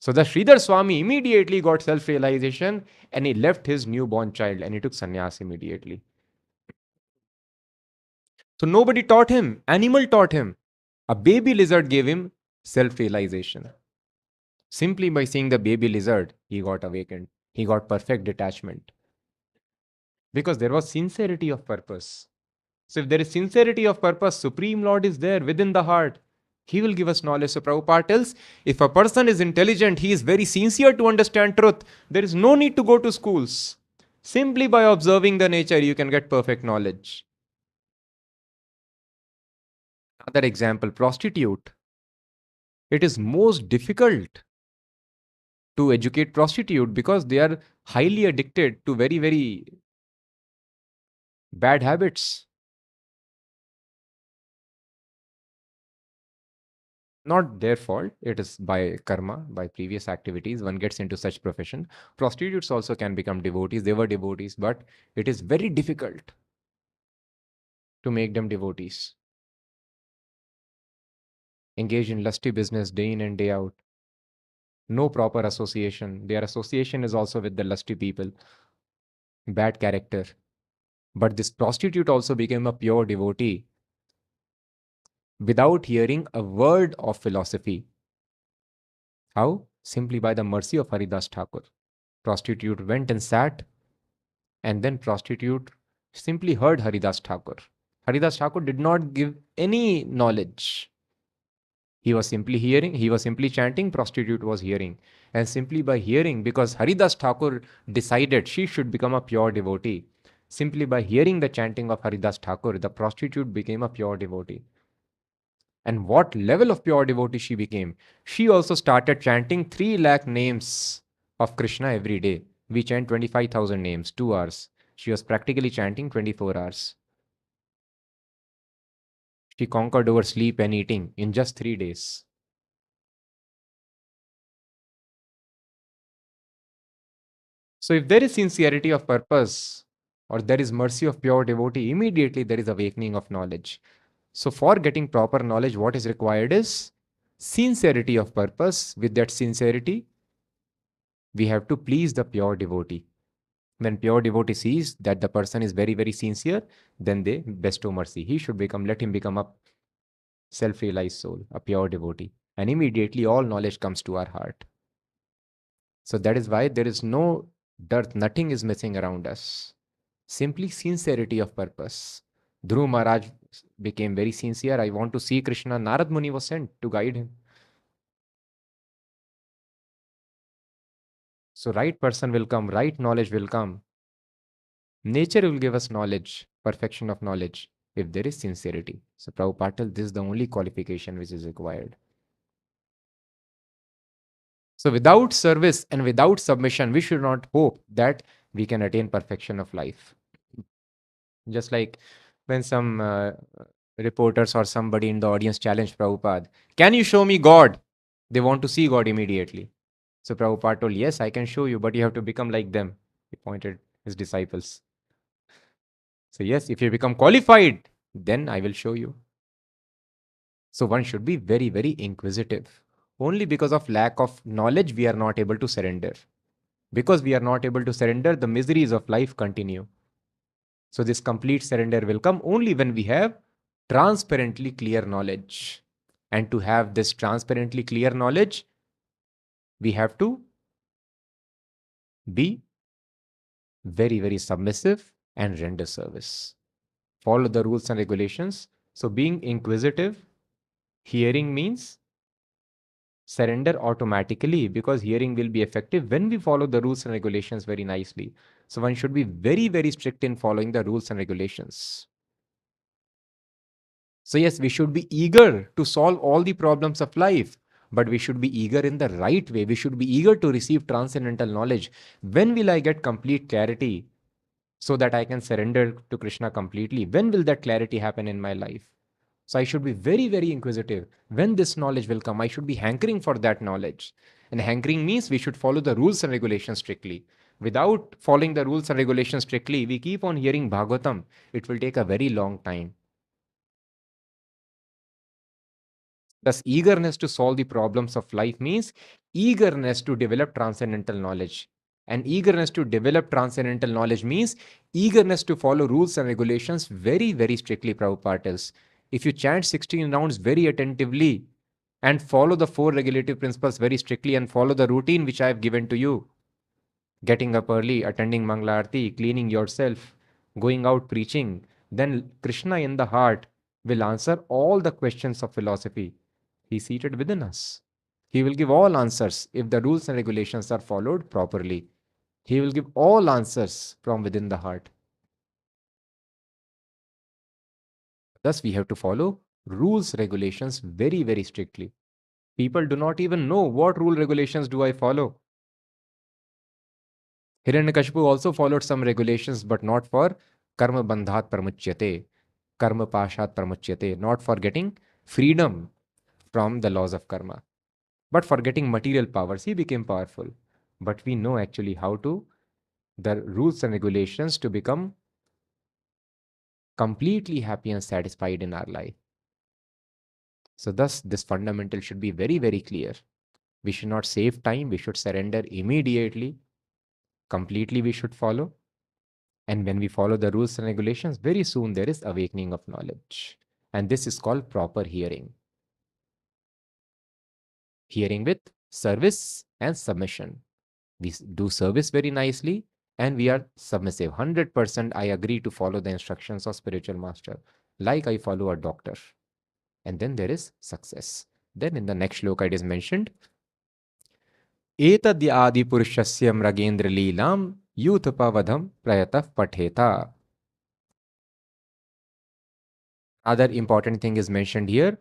So the Sridhar Swami immediately got self-realization and he left his newborn child and he took sannyas immediately. So nobody taught him. Animal taught him. A baby lizard gave him self-realization. Simply by seeing the baby lizard, he got awakened. He got perfect detachment. Because there was sincerity of purpose. So if there is sincerity of purpose, Supreme Lord is there within the heart. He will give us knowledge. So Prabhupada tells, if a person is intelligent, he is very sincere to understand truth. There is no need to go to schools. Simply by observing the nature, you can get perfect knowledge. Another example, prostitute. It is most difficult to educate prostitute because they are highly addicted to very, very bad habits. Not their fault. It is by karma, by previous activities. One gets into such profession. Prostitutes also can become devotees. They were devotees, but it is very difficult to make them devotees. Engage in lusty business day in and day out. No proper association. Their association is also with the lusty people. Bad character. But this prostitute also became a pure devotee without hearing a word of philosophy. How? Simply by the mercy of Haridas Thakur. Prostitute went and sat, and then prostitute simply heard Haridas Thakur. Haridas Thakur did not give any knowledge. He was simply hearing, he was simply chanting, prostitute was hearing. And simply by hearing, because Haridas Thakur decided she should become a pure devotee, simply by hearing the chanting of Haridas Thakur, the prostitute became a pure devotee. And what level of pure devotee she became? She also started chanting 3 lakh names of Krishna every day. We chant 25,000 names, 2 hours. She was practically chanting 24 hours. She conquered over sleep and eating in just 3 days. So if there is sincerity of purpose or there is mercy of pure devotee, immediately there is awakening of knowledge. So for getting proper knowledge, what is required is sincerity of purpose. With that sincerity, we have to please the pure devotee. When pure devotee sees that the person is very, very sincere, then they bestow mercy. He should become, let him become a self-realized soul, a pure devotee. And immediately all knowledge comes to our heart. So that is why there is no dearth, nothing is missing around us. Simply sincerity of purpose. Dhruv Maharaj became very sincere. I want to see Krishna. Narad Muni was sent to guide him. So right person will come, right knowledge will come. Nature will give us knowledge, perfection of knowledge, if there is sincerity. So Prabhupada tells this is the only qualification which is required. So without service and without submission, we should not hope that we can attain perfection of life. Just like when some reporters or somebody in the audience challenged Prabhupada, "Can you show me God?" They want to see God immediately. So Prabhupada told, "Yes, I can show you, but you have to become like them." He pointed his disciples. So yes, if you become qualified, then I will show you. So one should be very, very inquisitive. Only because of lack of knowledge, we are not able to surrender. Because we are not able to surrender, the miseries of life continue. So this complete surrender will come only when we have transparently clear knowledge. And to have this transparently clear knowledge, we have to be very, very submissive and render service. Follow the rules and regulations. So being inquisitive, hearing means surrender automatically, because hearing will be effective when we follow the rules and regulations very nicely. So one should be very, very strict in following the rules and regulations. So yes, we should be eager to solve all the problems of life, but we should be eager in the right way. We should be eager to receive transcendental knowledge. When will I get complete clarity so that I can surrender to Krishna completely? When will that clarity happen in my life? So I should be very, very inquisitive. When this knowledge will come, I should be hankering for that knowledge. And hankering means we should follow the rules and regulations strictly. Without following the rules and regulations strictly, we keep on hearing Bhagavatam. It will take a very long time. Thus, eagerness to solve the problems of life means eagerness to develop transcendental knowledge. And eagerness to develop transcendental knowledge means eagerness to follow rules and regulations very, very strictly, Prabhupada tells. If you chant 16 rounds very attentively and follow the 4 regulative principles very strictly and follow the routine which I have given to you, getting up early, attending Mangala cleaning yourself, going out preaching, then Krishna in the heart will answer all the questions of philosophy. He's seated within us. He will give all answers if the rules and regulations are followed properly. He will give all answers from within the heart. Thus, we have to follow rules, regulations very, very strictly. People do not even know what rule regulations do I follow. Hiranyakashipu also followed some regulations, but not for karma bandhat pramuchyate, karma pashat pramuchyate, not for getting freedom from the laws of karma, but for getting material powers. He became powerful. But we know actually how to, the rules and regulations to become completely happy and satisfied in our life. So thus, this fundamental should be very, very clear. We should not save time. We should surrender immediately. Completely we should follow. And when we follow the rules and regulations, very soon there is awakening of knowledge. And this is called proper hearing. Hearing with service and submission. We do service very nicely and we are submissive. 100% I agree to follow the instructions of spiritual master, like I follow a doctor. And then there is success. Then in the next shloka it is mentioned, Etadya adi purushasya mragendra leelam yuthapavadham prayatah patheta. Other important thing is mentioned here,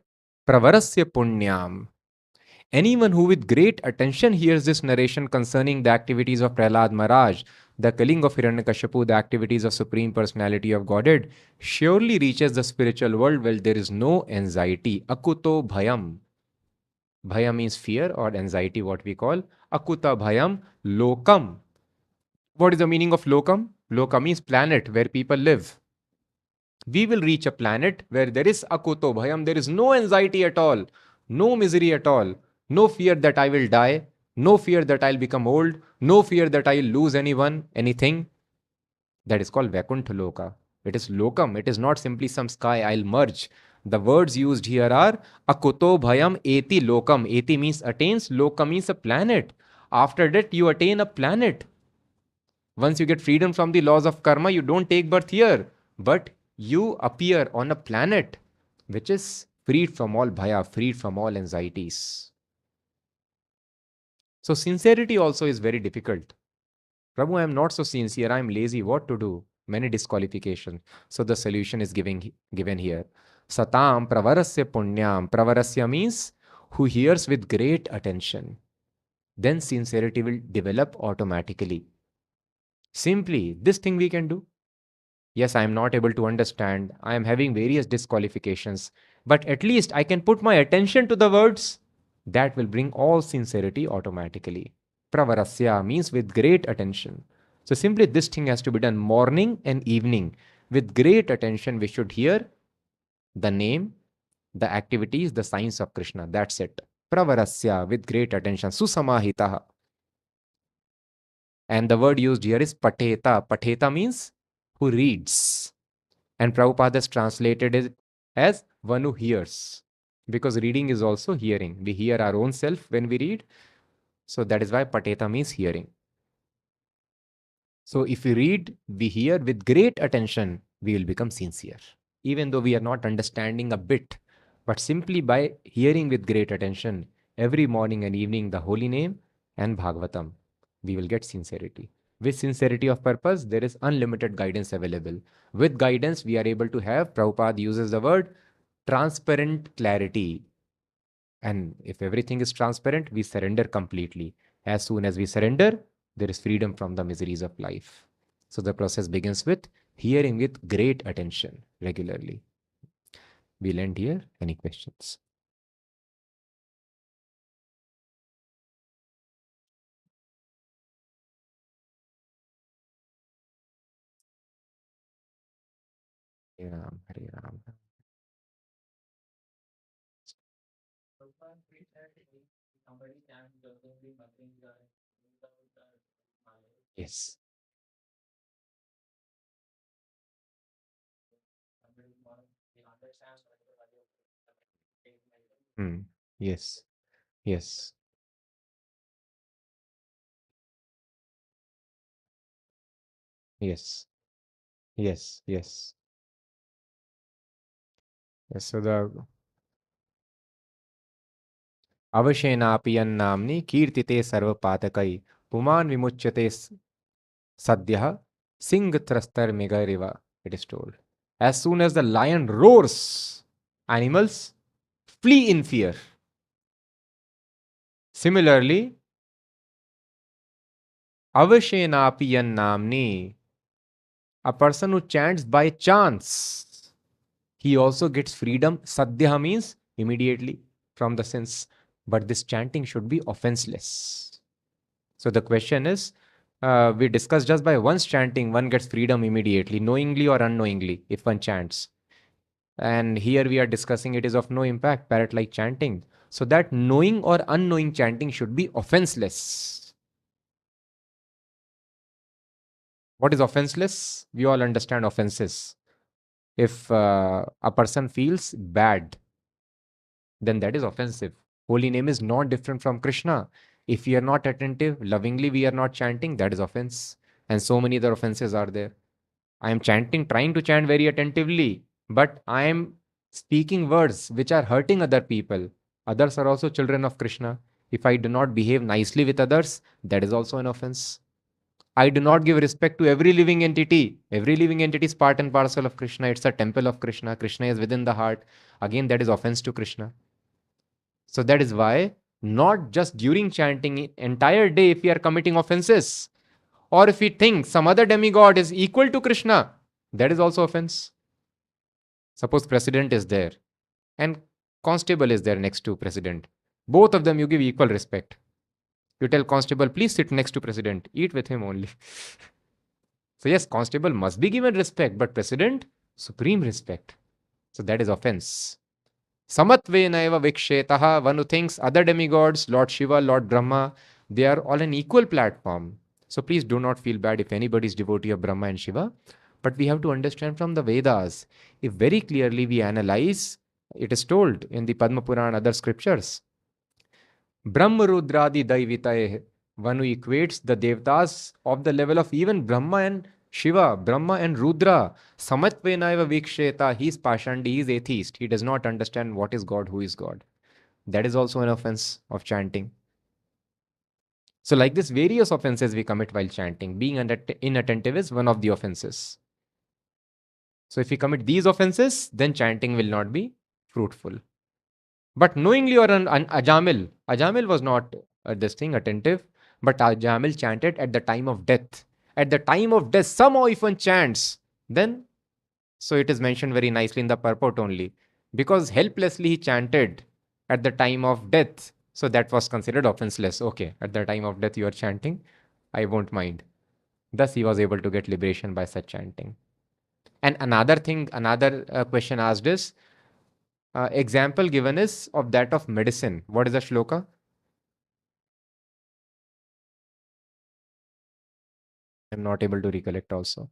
pravarasya punyam. Anyone who with great attention hears this narration concerning the activities of Prahlāda Mahārāja, the killing of Hiranyakashipu, the activities of Supreme Personality of Godhead, surely reaches the spiritual world where there is no anxiety. Akuto bhayam. Bhaya means fear or anxiety, what we call. Akuta bhayam lokam. What is the meaning of lokam? Loka means planet where people live. We will reach a planet where there is akuto bhayam, there is no anxiety at all, no misery at all, no fear that I will die, no fear that I'll become old, no fear that I'll lose anyone, anything. That is called Vaikuntha Loka. It is lokam, it is not simply some sky, I'll merge. The words used here are akuto bhayam eti lokam. Eti means attains, lokam means a planet. After that, you attain a planet. Once you get freedom from the laws of karma, you don't take birth here, but you appear on a planet which is freed from all bhaya, freed from all anxieties. So sincerity also is very difficult. Prabhu, I am not so sincere, I am lazy, what to do? Many disqualifications. So the solution is given here. Satam pravarasya punyam. Pravarasya means who hears with great attention. Then sincerity will develop automatically. Simply, this thing we can do. Yes, I am not able to understand. I am having various disqualifications. But at least I can put my attention to the words. That will bring all sincerity automatically. Pravarasya means with great attention. So simply this thing has to be done morning and evening. With great attention, we should hear the name, the activities, the signs of Krishna. That's it. Pravarasya, with great attention. Susamahitaha. And the word used here is pateta. Pateta means who reads. And Prabhupada has translated it as one who hears. Because reading is also hearing. We hear our own self when we read. So that is why pateta means hearing. So if we read, we hear with great attention, we will become sincere. Even though we are not understanding a bit, but simply by hearing with great attention, every morning and evening, the holy name and Bhagavatam, we will get sincerity. With sincerity of purpose, there is unlimited guidance available. With guidance, we are able to have, Prabhupada uses the word, transparent clarity. And if everything is transparent, we surrender completely. As soon as we surrender, there is freedom from the miseries of life. So the process begins with hearing with great attention regularly. We'll end here. Any questions? Hare Ram, Hare Ram. Yes. Hmm. Yes. Yes. Yes. Yes. Yes. Yes. So the Avashenapi Namni Kirtite Sarvapatakai Puman Vimuchyate Sadhya Singh-Trastar Megariva, it is told. As soon as the lion roars, animals flee in fear. Similarly, Avashenapiyan Namni, a person who chants by chance, he also gets freedom. Sadhya means immediately from the sins. But this chanting should be offenseless. So the question is, we discussed just by once chanting, one gets freedom immediately, knowingly or unknowingly, if one chants. And here we are discussing it is of no impact, parrot like chanting. So that knowing or unknowing chanting should be offenseless. What is offenseless? We all understand offenses. If a person feels bad, then that is offensive. Holy name is not different from Krishna. If we are not attentive, lovingly we are not chanting, that is offense. And so many other offenses are there. I am chanting, trying to chant very attentively, but I am speaking words which are hurting other people. Others are also children of Krishna. If I do not behave nicely with others, that is also an offense. I do not give respect to every living entity. Every living entity is part and parcel of Krishna. It's a temple of Krishna. Krishna is within the heart. Again, that is offense to Krishna. So that is why not just during chanting, entire day, if we are committing offenses, or if we think some other demigod is equal to Krishna, that is also offense. Suppose president is there and constable is there next to president. Both of them you give equal respect. You tell constable, please sit next to president, eat with him only. So yes, constable must be given respect, but president, supreme respect. So that is offense. Samatvenaiva vikshetaha, one who thinks other demigods, Lord Shiva, Lord Brahma, they are all an equal platform. So please do not feel bad if anybody is devotee of Brahma and Shiva. But we have to understand from the Vedas. If very clearly we analyze, it is told in the Padma Purana and other scriptures, Brahma Rudradi Daivitaye, one who equates the Devtas of the level of even Brahma and Shiva, Brahma and Rudra, Samatvenaiva Viksheta, he is Pashandi, he is atheist. He does not understand what is God, who is God. That is also an offense of chanting. So, like this, various offenses we commit while chanting. Being inattentive is one of the offenses. So, if we commit these offenses, then chanting will not be fruitful. But knowingly or an Ajamil was not this thing attentive, but Ajamil chanted at the time of death. At the time of death, somehow if one chants, then So it is mentioned very nicely in the purport only. Because helplessly he chanted at the time of death. So that was considered offenseless. Okay, at the time of death you are chanting, I won't mind. Thus he was able to get liberation by such chanting. And another thing, another question asked is, example given is of that of medicine. What is the shloka? I'm not able to recollect also.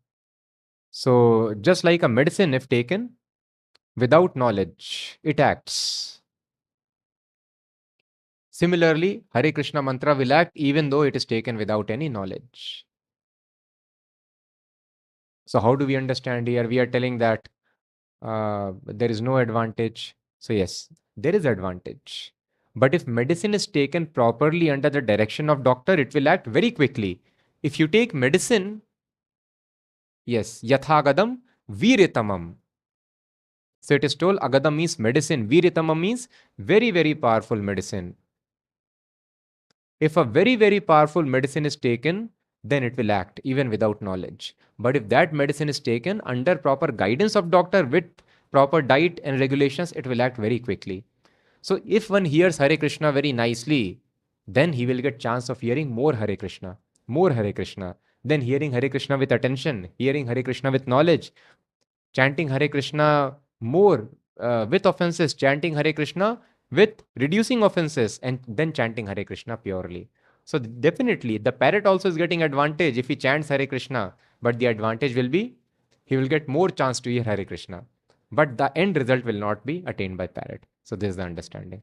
So just like a medicine, if taken without knowledge, it acts. Similarly, Hare Krishna mantra will act even though it is taken without any knowledge. So how do we understand here? We are telling that there is no advantage. So yes, there is advantage. But if medicine is taken properly under the direction of doctor, it will act very quickly. If you take medicine, yes, yathagadam viritamam. So it is told agadam means medicine, viritamam means very, very powerful medicine. If a very, very powerful medicine is taken, then it will act even without knowledge. But if that medicine is taken under proper guidance of doctor with proper diet and regulations, it will act very quickly. So if one hears Hare Krishna very nicely, then he will get chance of hearing more Hare Krishna, more Hare Krishna. Then hearing Hare Krishna with attention, hearing Hare Krishna with knowledge, chanting Hare Krishna more with offenses, chanting Hare Krishna with reducing offenses, and then chanting Hare Krishna purely. So definitely the parrot also is getting advantage if he chants Hare Krishna, but the advantage will be he will get more chance to hear Hare Krishna. But the end result will not be attained by parrot. So this is the understanding.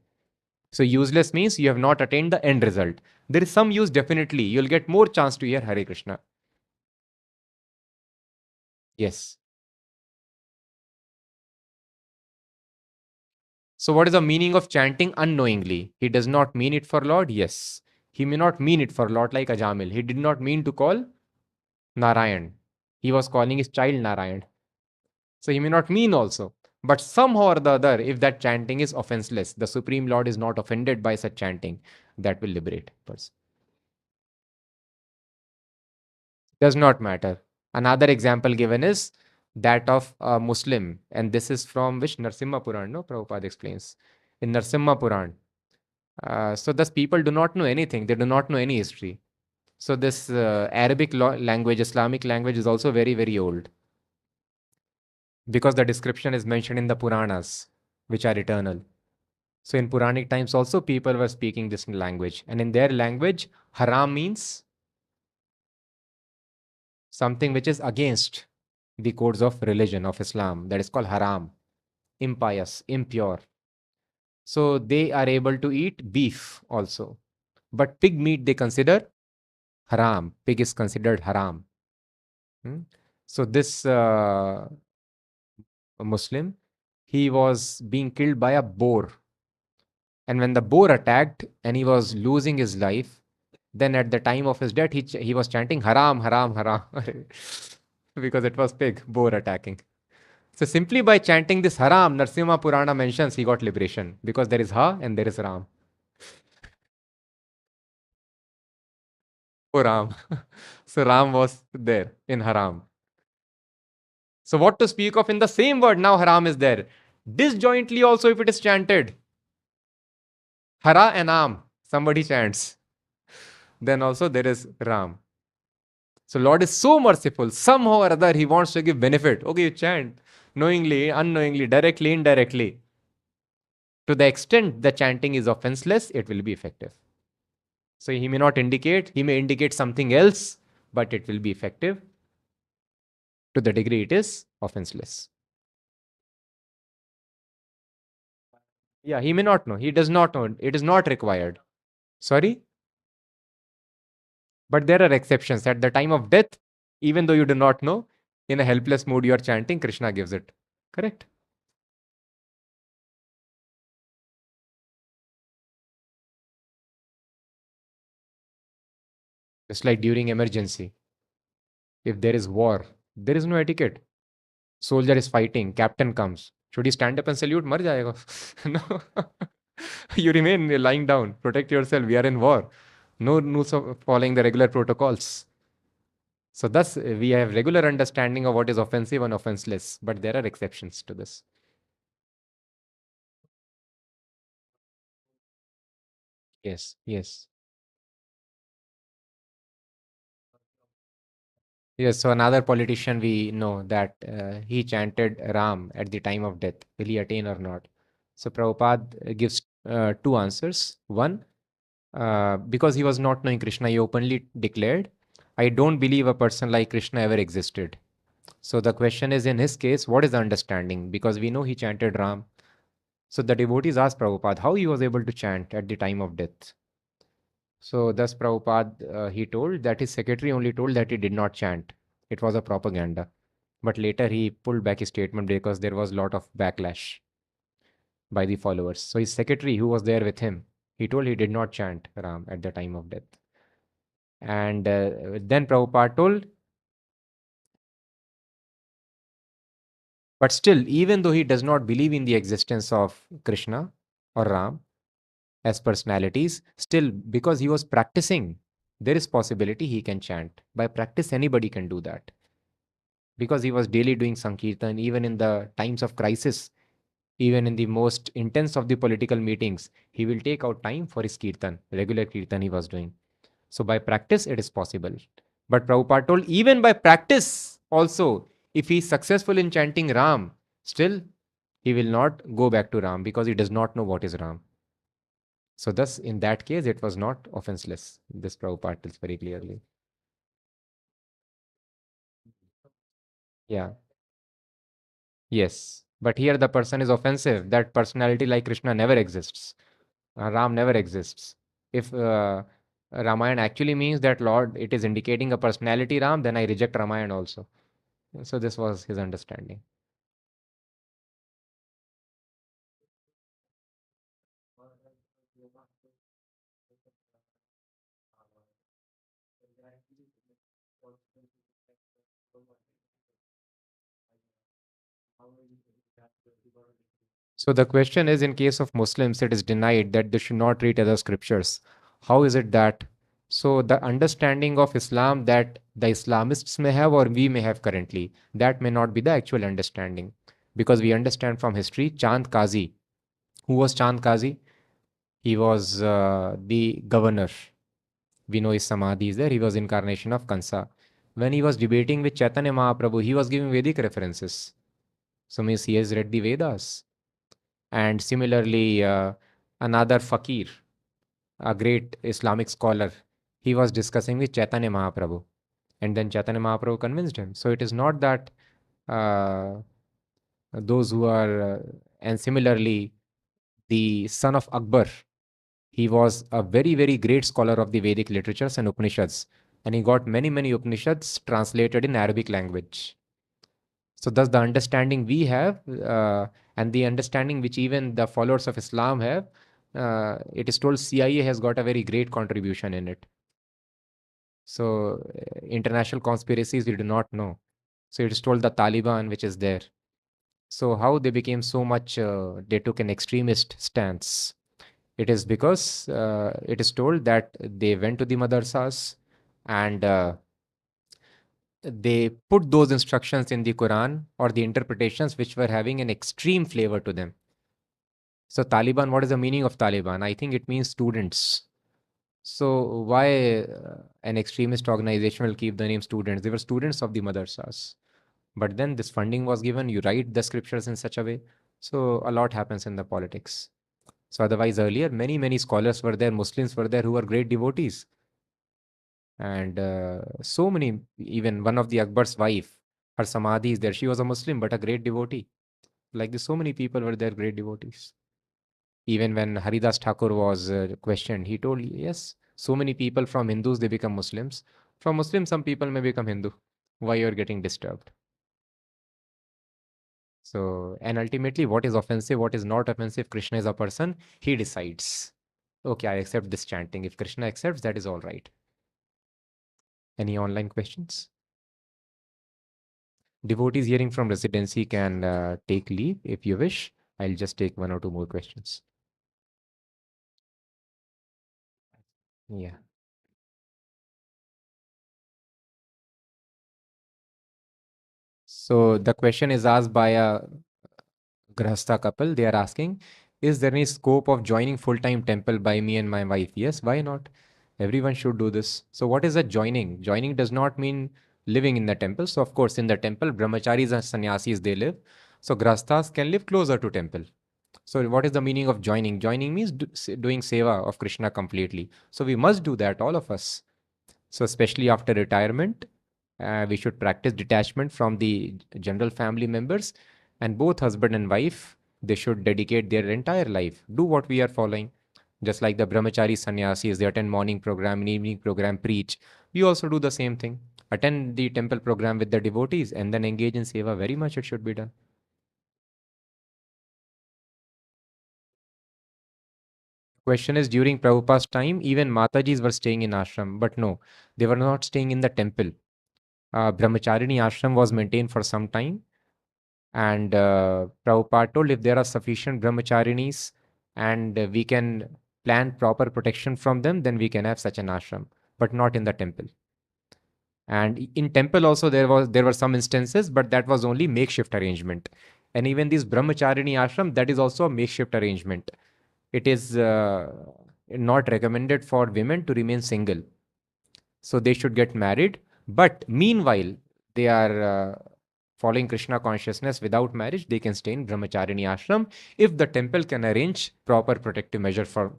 So useless means you have not attained the end result. There is some use definitely. You'll get more chance to hear Hare Krishna. Yes. So what is the meaning of chanting unknowingly? He does not mean it for Lord? Yes. He may not mean it for Lord like Ajamil. He did not mean to call Narayan. He was calling his child Narayan. So he may not mean also. But somehow or the other, if that chanting is offenseless, the Supreme Lord is not offended by such chanting, that will liberate person. Does not matter. Another example given is that of a Muslim, and this is from which Narsimha Puran, no? Prabhupada explains. In Narsimha Puran, so thus people do not know anything. They do not know any history. So this Arabic language, Islamic language is also very, very old. Because the description is mentioned in the Puranas, which are eternal. So in Puranic times also people were speaking this language. And in their language, haram means something which is against the codes of religion of Islam. That is called haram, impious, impure. So they are able to eat beef also. But pig meat they consider haram. Pig is considered haram. Hmm? So this Muslim, he was being killed by a boar. And when the boar attacked and he was losing his life, then at the time of his death, he was chanting haram, haram, haram. Because it was pig, boar attacking. So simply by chanting this haram, Narsimha Purana mentions he got liberation. Because there is ha and there is ram. Oh, Ram. So Ram was there in haram. So what to speak of in the same word, now haram is there. Disjointly also if it is chanted. Hara and Am, somebody chants. Then also there is Ram. So Lord is so merciful. Somehow or other he wants to give benefit. Okay, you chant knowingly, unknowingly, directly, indirectly. To the extent the chanting is offenseless, it will be effective. So he may not indicate, he may indicate something else, but it will be effective to the degree it is offenseless. Yeah, he may not know. He does not know. It is not required. Sorry? But there are exceptions. At the time of death, even though you do not know, in a helpless mood you are chanting, Krishna gives it. Correct? Just like during emergency. If there is war, there is no etiquette. Soldier is fighting, captain comes. Should he stand up and salute? Mar jayega. No. You remain lying down. Protect yourself. We are in war. No following the regular protocols. So thus we have regular understanding of what is offensive and offenseless, but there are exceptions to this. Yes, yes. Yes, so another politician we know that he chanted Ram at the time of death. Will he attain or not? So Prabhupada gives two answers. One, because he was not knowing Krishna, he openly declared, I don't believe a person like Krishna ever existed. So the question is, in his case, what is the understanding? Because we know he chanted Ram. So the devotees asked Prabhupada how he was able to chant at the time of death. So thus Prabhupada, he told that his secretary only told that he did not chant. It was a propaganda. But later he pulled back his statement because there was a lot of backlash by the followers. So his secretary, who was there with him, he told he did not chant Ram at the time of death. And then Prabhupada told, but still, even though he does not believe in the existence of Krishna or Ram as personalities, still, because he was practicing, there is possibility he can chant. By practice, anybody can do that. Because he was daily doing Sankirtan, even in the times of crisis, even in the most intense of the political meetings, he will take out time for his Kirtan, regular Kirtan he was doing. So by practice, it is possible. But Prabhupada told, even by practice also, if he is successful in chanting Ram, still he will not go back to Ram because he does not know what is Ram. So thus, in that case, it was not offenseless. This Prabhupada tells very clearly. Yeah. Yes. But here the person is offensive. That personality like Krishna never exists. Ram never exists. If Ramayana actually means that Lord, it is indicating a personality Ram, then I reject Ramayana also. So this was his understanding. So the question is, in case of Muslims, it is denied that they should not read other scriptures. How is it that? So the understanding of Islam that the Islamists may have or we may have currently, that may not be the actual understanding. Because we understand from history, Chand Kazi. Who was Chand Kazi? He was the governor. We know his Samadhi is there. He was incarnation of Kansa. When he was debating with Chaitanya Mahaprabhu, he was giving Vedic references. So means he has read the Vedas. And similarly, another fakir, a great Islamic scholar, he was discussing with Chaitanya Mahaprabhu. And then Chaitanya Mahaprabhu convinced him. So it is not that uh, those who are, and similarly, the son of Akbar, he was a very, very great scholar of the Vedic literatures and Upanishads. And he got many, many Upanishads translated in Arabic language. So thus the understanding we have and the understanding which even the followers of Islam have, it is told CIA has got a very great contribution in it. So international conspiracies we do not know. So it is told the Taliban which is there. So how they became so much, they took an extremist stance. It is because it is told that they went to the madrasas and they put those instructions in the Quran or the interpretations which were having an extreme flavor to them. So Taliban, what is the meaning of Taliban? I think it means students. So why an extremist organization will keep the name students? They were students of the madrasas. But then this funding was given, you write the scriptures in such a way. So a lot happens in the politics. So otherwise earlier, many, many scholars were there, Muslims were there who were great devotees. And so many, even one of the Akbar's wife, her Samadhi is there. She was a Muslim, but a great devotee. Like this, so many people were there, great devotees. Even when Haridas Thakur was questioned, he told, yes, so many people from Hindus, they become Muslims. From Muslims, some people may become Hindu. Why you're getting disturbed? So, and ultimately, what is offensive, what is not offensive, Krishna is a person, he decides. Okay, I accept this chanting. If Krishna accepts, that is all right. Any online questions? Devotees hearing from residency can take leave if you wish. I'll just take one or two more questions. Yeah. So the question is asked by a Grahastha couple. They are asking, is there any scope of joining full-time temple by me and my wife? Yes, why not? Everyone should do this. So what is a joining? Joining does not mean living in the temple. So of course, in the temple, brahmacharis and sannyasis, they live. So grahasthas can live closer to temple. So what is the meaning of joining? Joining means doing seva of Krishna completely. So we must do that, all of us. So especially after retirement, we should practice detachment from the general family members, and both husband and wife, they should dedicate their entire life, do what we are following. Just like the brahmachari sannyasis, they attend morning program, and evening program, preach. We also do the same thing. Attend the temple program with the devotees and then engage in seva. Very much it should be done. Question is, during Prabhupada's time, even Matajis were staying in ashram, but no, they were not staying in the temple. Brahmacharini ashram was maintained for some time, and Prabhupada told if there are sufficient brahmacharinis and we can plan proper protection from them, then we can have such an ashram, but not in the temple. And in temple also there were some instances, but that was only makeshift arrangement. And even this brahmacharini ashram, that is also a makeshift arrangement. It is not recommended for women to remain single. So they should get married. But meanwhile, they are following Krishna consciousness without marriage. They can stay in brahmacharini ashram if the temple can arrange proper protective measure for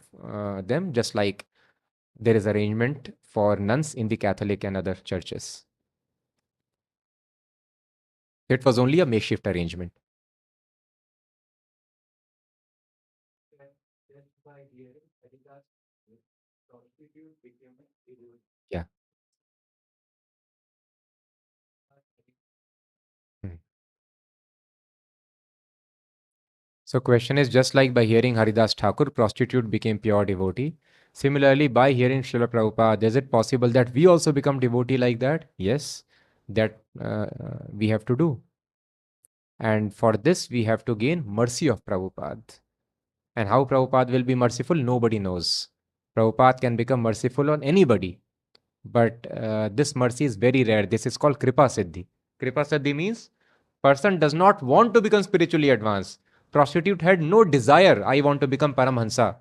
them, just like there is arrangement for nuns in the Catholic and other churches. It was only a makeshift arrangement. Yeah. Hmm. So question is, just like by hearing Haridas Thakur, prostitute became pure devotee. Similarly, by hearing Srila Prabhupada, is it possible that we also become devotee like that? Yes, that we have to do. And for this, we have to gain mercy of Prabhupada. And how Prabhupada will be merciful, nobody knows. Prabhupada can become merciful on anybody. But this mercy is very rare. This is called Kripa Siddhi. Kripa Siddhi means person does not want to become spiritually advanced. Prostitute had no desire, I want to become Paramhansa.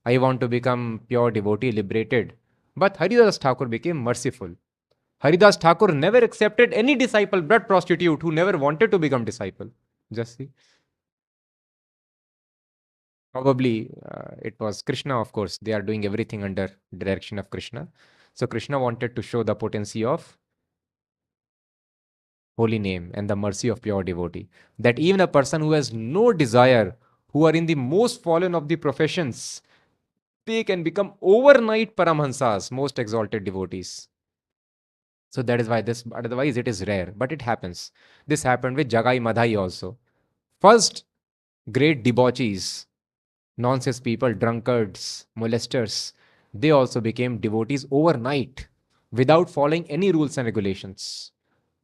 I want to become pure devotee, liberated. But Haridas Thakur became merciful. Haridas Thakur never accepted any disciple but prostitute who never wanted to become disciple. Just see. Probably it was Krishna, of course. They are doing everything under direction of Krishna. So Krishna wanted to show the potency of holy name and the mercy of pure devotee. That even a person who has no desire, who are in the most fallen of the professions, they can become overnight Paramhansas, most exalted devotees. So that is why this, otherwise it is rare, but it happens. This happened with Jagai Madhai also. First great debauchees, nonsense people, drunkards, molesters, they also became devotees overnight without following any rules and regulations.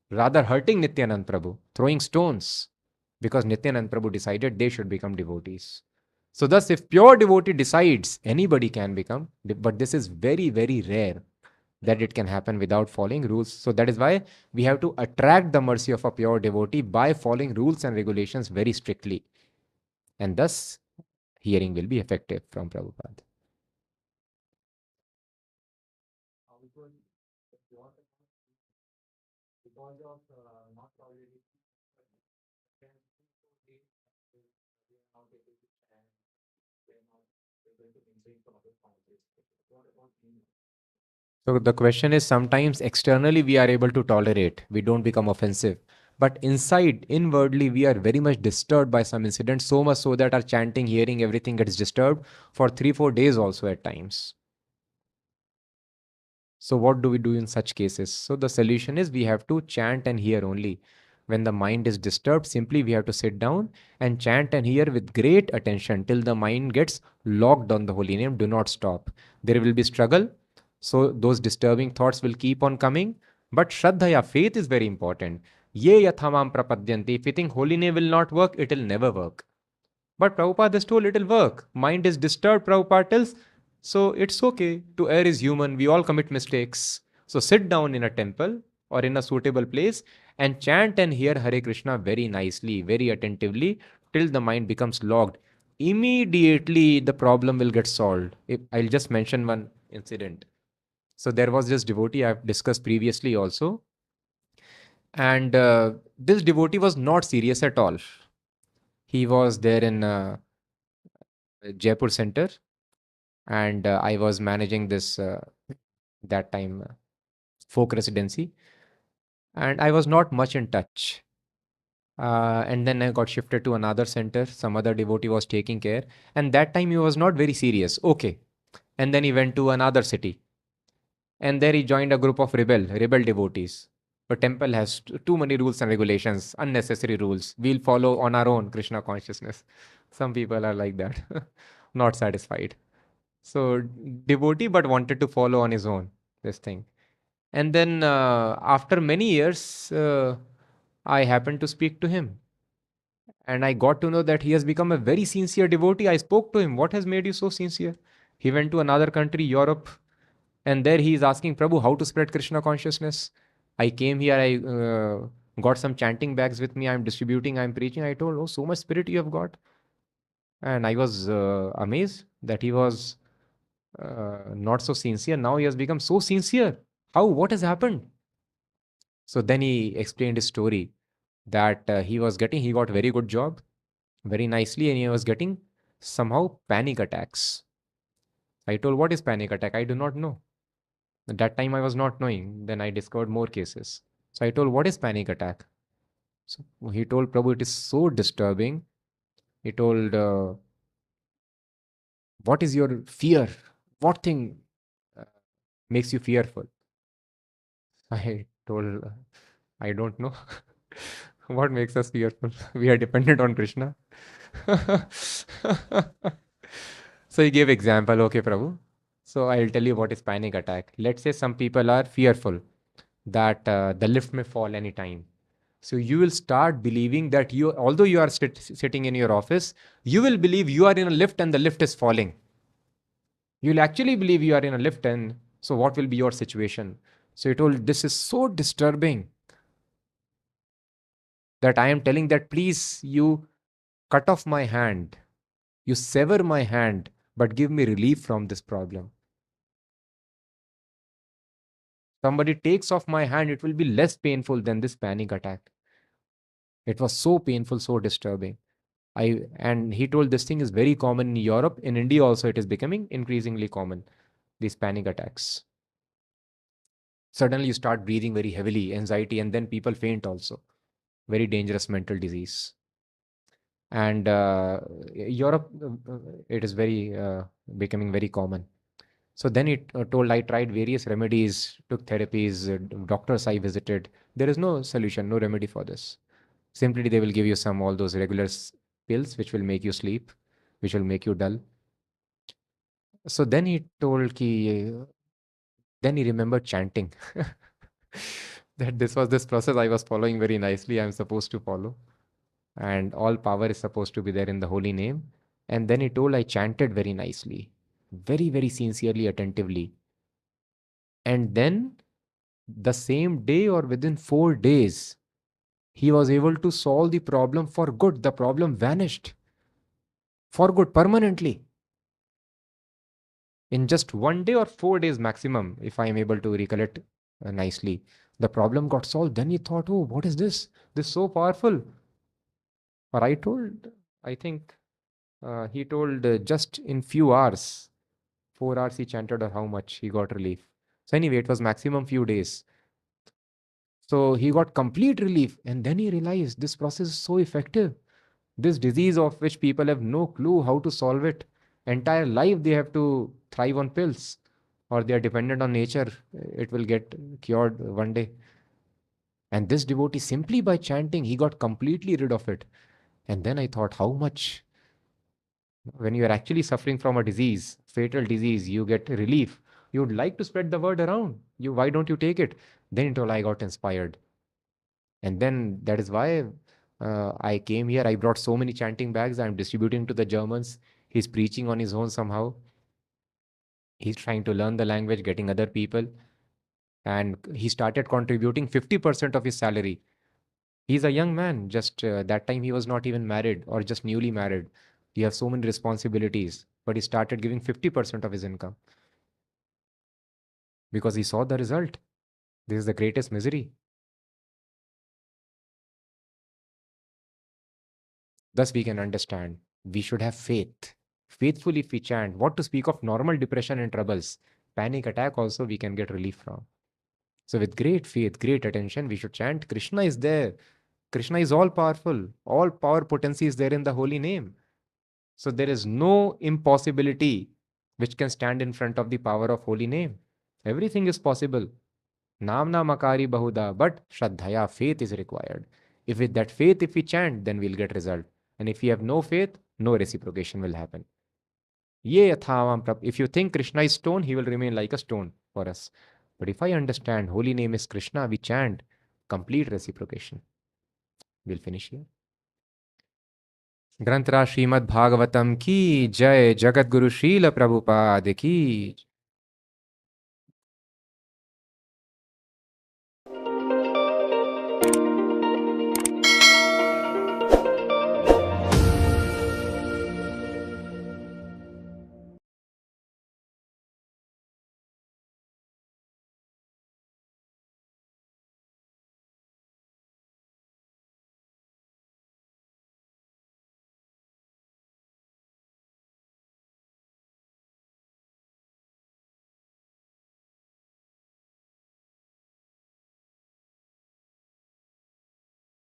Rather hurting Nityanand Prabhu, throwing stones, because Nityanand Prabhu decided they should become devotees. So thus, if pure devotee decides, anybody can become, but this is very, very rare that it can happen without following rules. So that is why we have to attract the mercy of a pure devotee by following rules and regulations very strictly. And thus, hearing will be effective from Prabhupada. So the question is, sometimes externally we are able to tolerate, we don't become offensive. But inside, inwardly, we are very much disturbed by some incident, so much so that our chanting, hearing, everything gets disturbed for 3-4 days also at times. So what do we do in such cases? So the solution is, we have to chant and hear only. When the mind is disturbed, simply we have to sit down and chant and hear with great attention till the mind gets locked on the holy name. Do not stop. There will be struggle. So those disturbing thoughts will keep on coming. But Shraddhaya, faith is very important. Ye yathamam prapadyanti. If you think holy name will not work, it will never work. But Prabhupada has told it will work. Mind is disturbed, Prabhupada tells. So it's okay. To err is human. We all commit mistakes. So sit down in a temple or in a suitable place and chant and hear Hare Krishna very nicely, very attentively, till the mind becomes logged. Immediately the problem will get solved. I'll just mention one incident. So there was this devotee I've discussed previously also, and this devotee was not serious at all. He was there in Jaipur center, and I was managing this that time folk residency, and I was not much in touch. And then I got shifted to another center. Some other devotee was taking care, and that time he was not very serious. Okay, and then he went to another city, and there he joined a group of rebel devotees. But temple has too many rules and regulations, unnecessary rules. We'll follow on our own Krishna consciousness. Some people are like that, not satisfied. So devotee, but wanted to follow on his own this thing. And then after many years, I happened to speak to him, and I got to know that he has become a very sincere devotee. I spoke to him, what has made you so sincere? He went to another country, Europe, and there he is asking Prabhu how to spread Krishna consciousness. I came here, I got some chanting bags with me, I'm distributing, I'm preaching. I told, oh, so much spirit you have got. And I was amazed that he was not so sincere. Now he has become so sincere. How? What has happened? So then he explained his story that he got very good job, very nicely, and he was getting somehow panic attacks. I told, what is panic attack? I do not know. At that time I was not knowing. Then I discovered more cases. So I told, what is panic attack? So he told, Prabhu, it is so disturbing. He told, what is your fear? What thing uh, makes you fearful? I told, I don't know. What makes us fearful? We are dependent on Krishna. So he gave example, okay, Prabhu. So I'll tell you what is panic attack. Let's say some people are fearful that the lift may fall anytime. So you will start believing that although you are sitting in your office, you will believe you are in a lift and the lift is falling. You will actually believe you are in a lift, and so what will be your situation? So he told, this is so disturbing that I am telling that please you cut off my hand, you sever my hand, but give me relief from this problem. Somebody takes off my hand, it will be less painful than this panic attack. It was so painful, so disturbing. And he told this thing is very common in Europe. In India also, it is becoming increasingly common, these panic attacks. Suddenly you start breathing very heavily, anxiety, and then people faint also. Very dangerous mental disease. And Europe, it is very becoming very common. So then he told, I tried various remedies, took therapies, doctors I visited. There is no solution, no remedy for this. Simply, they will give you all those regular pills which will make you sleep, which will make you dull. So then he told then he remembered chanting. That this was this process I was following very nicely. I'm supposed to follow. And all power is supposed to be there in the holy name. And then he told, I chanted very nicely, very, very sincerely, attentively. And then the same day or within 4 days, he was able to solve the problem for good. The problem vanished for good permanently. In just 1 day or 4 days maximum, if I am able to recollect nicely, the problem got solved. Then he thought, oh, what is this? This is so powerful. Or I think he told just in few hours, 4 hours he chanted or how much he got relief. So anyway, it was maximum few days. So he got complete relief. And then he realized this process is so effective. This disease of which people have no clue how to solve it. Entire life they have to thrive on pills, or they are dependent on nature. It will get cured one day. And this devotee, simply by chanting, he got completely rid of it. And then I thought, how much, when you are actually suffering from a disease, fatal disease, you get relief. You would like to spread the word around. Why don't you take it? Then it all I got inspired. And then that is why I came here. I brought so many chanting bags. I'm distributing to the Germans. He's preaching on his own somehow. He's trying to learn the language, getting other people. And he started contributing 50% of his salary. He's a young man, just that time he was not even married or just newly married. He has so many responsibilities, but he started giving 50% of his income because he saw the result. This is the greatest misery. Thus, we can understand we should have faith. Faithful if we chant. What to speak of normal depression and troubles? Panic attack also we can get relief from. So, with great faith, great attention, we should chant. Krishna is there. Krishna is all powerful. All power potency is there in the holy name. So, there is no impossibility which can stand in front of the power of holy name. Everything is possible. Namna makari bahuda, but shraddhaya, faith is required. If with that faith, if we chant, then we'll get result. And if we have no faith, no reciprocation will happen. Ye yathavam if you think Krishna is stone, he will remain like a stone for us. But if I understand holy name is Krishna, we chant complete reciprocation. We'll finish here. ग्रंथराज Shrimad Bhagavatam की जय, जगत गुरु श्रील प्रभुपाद की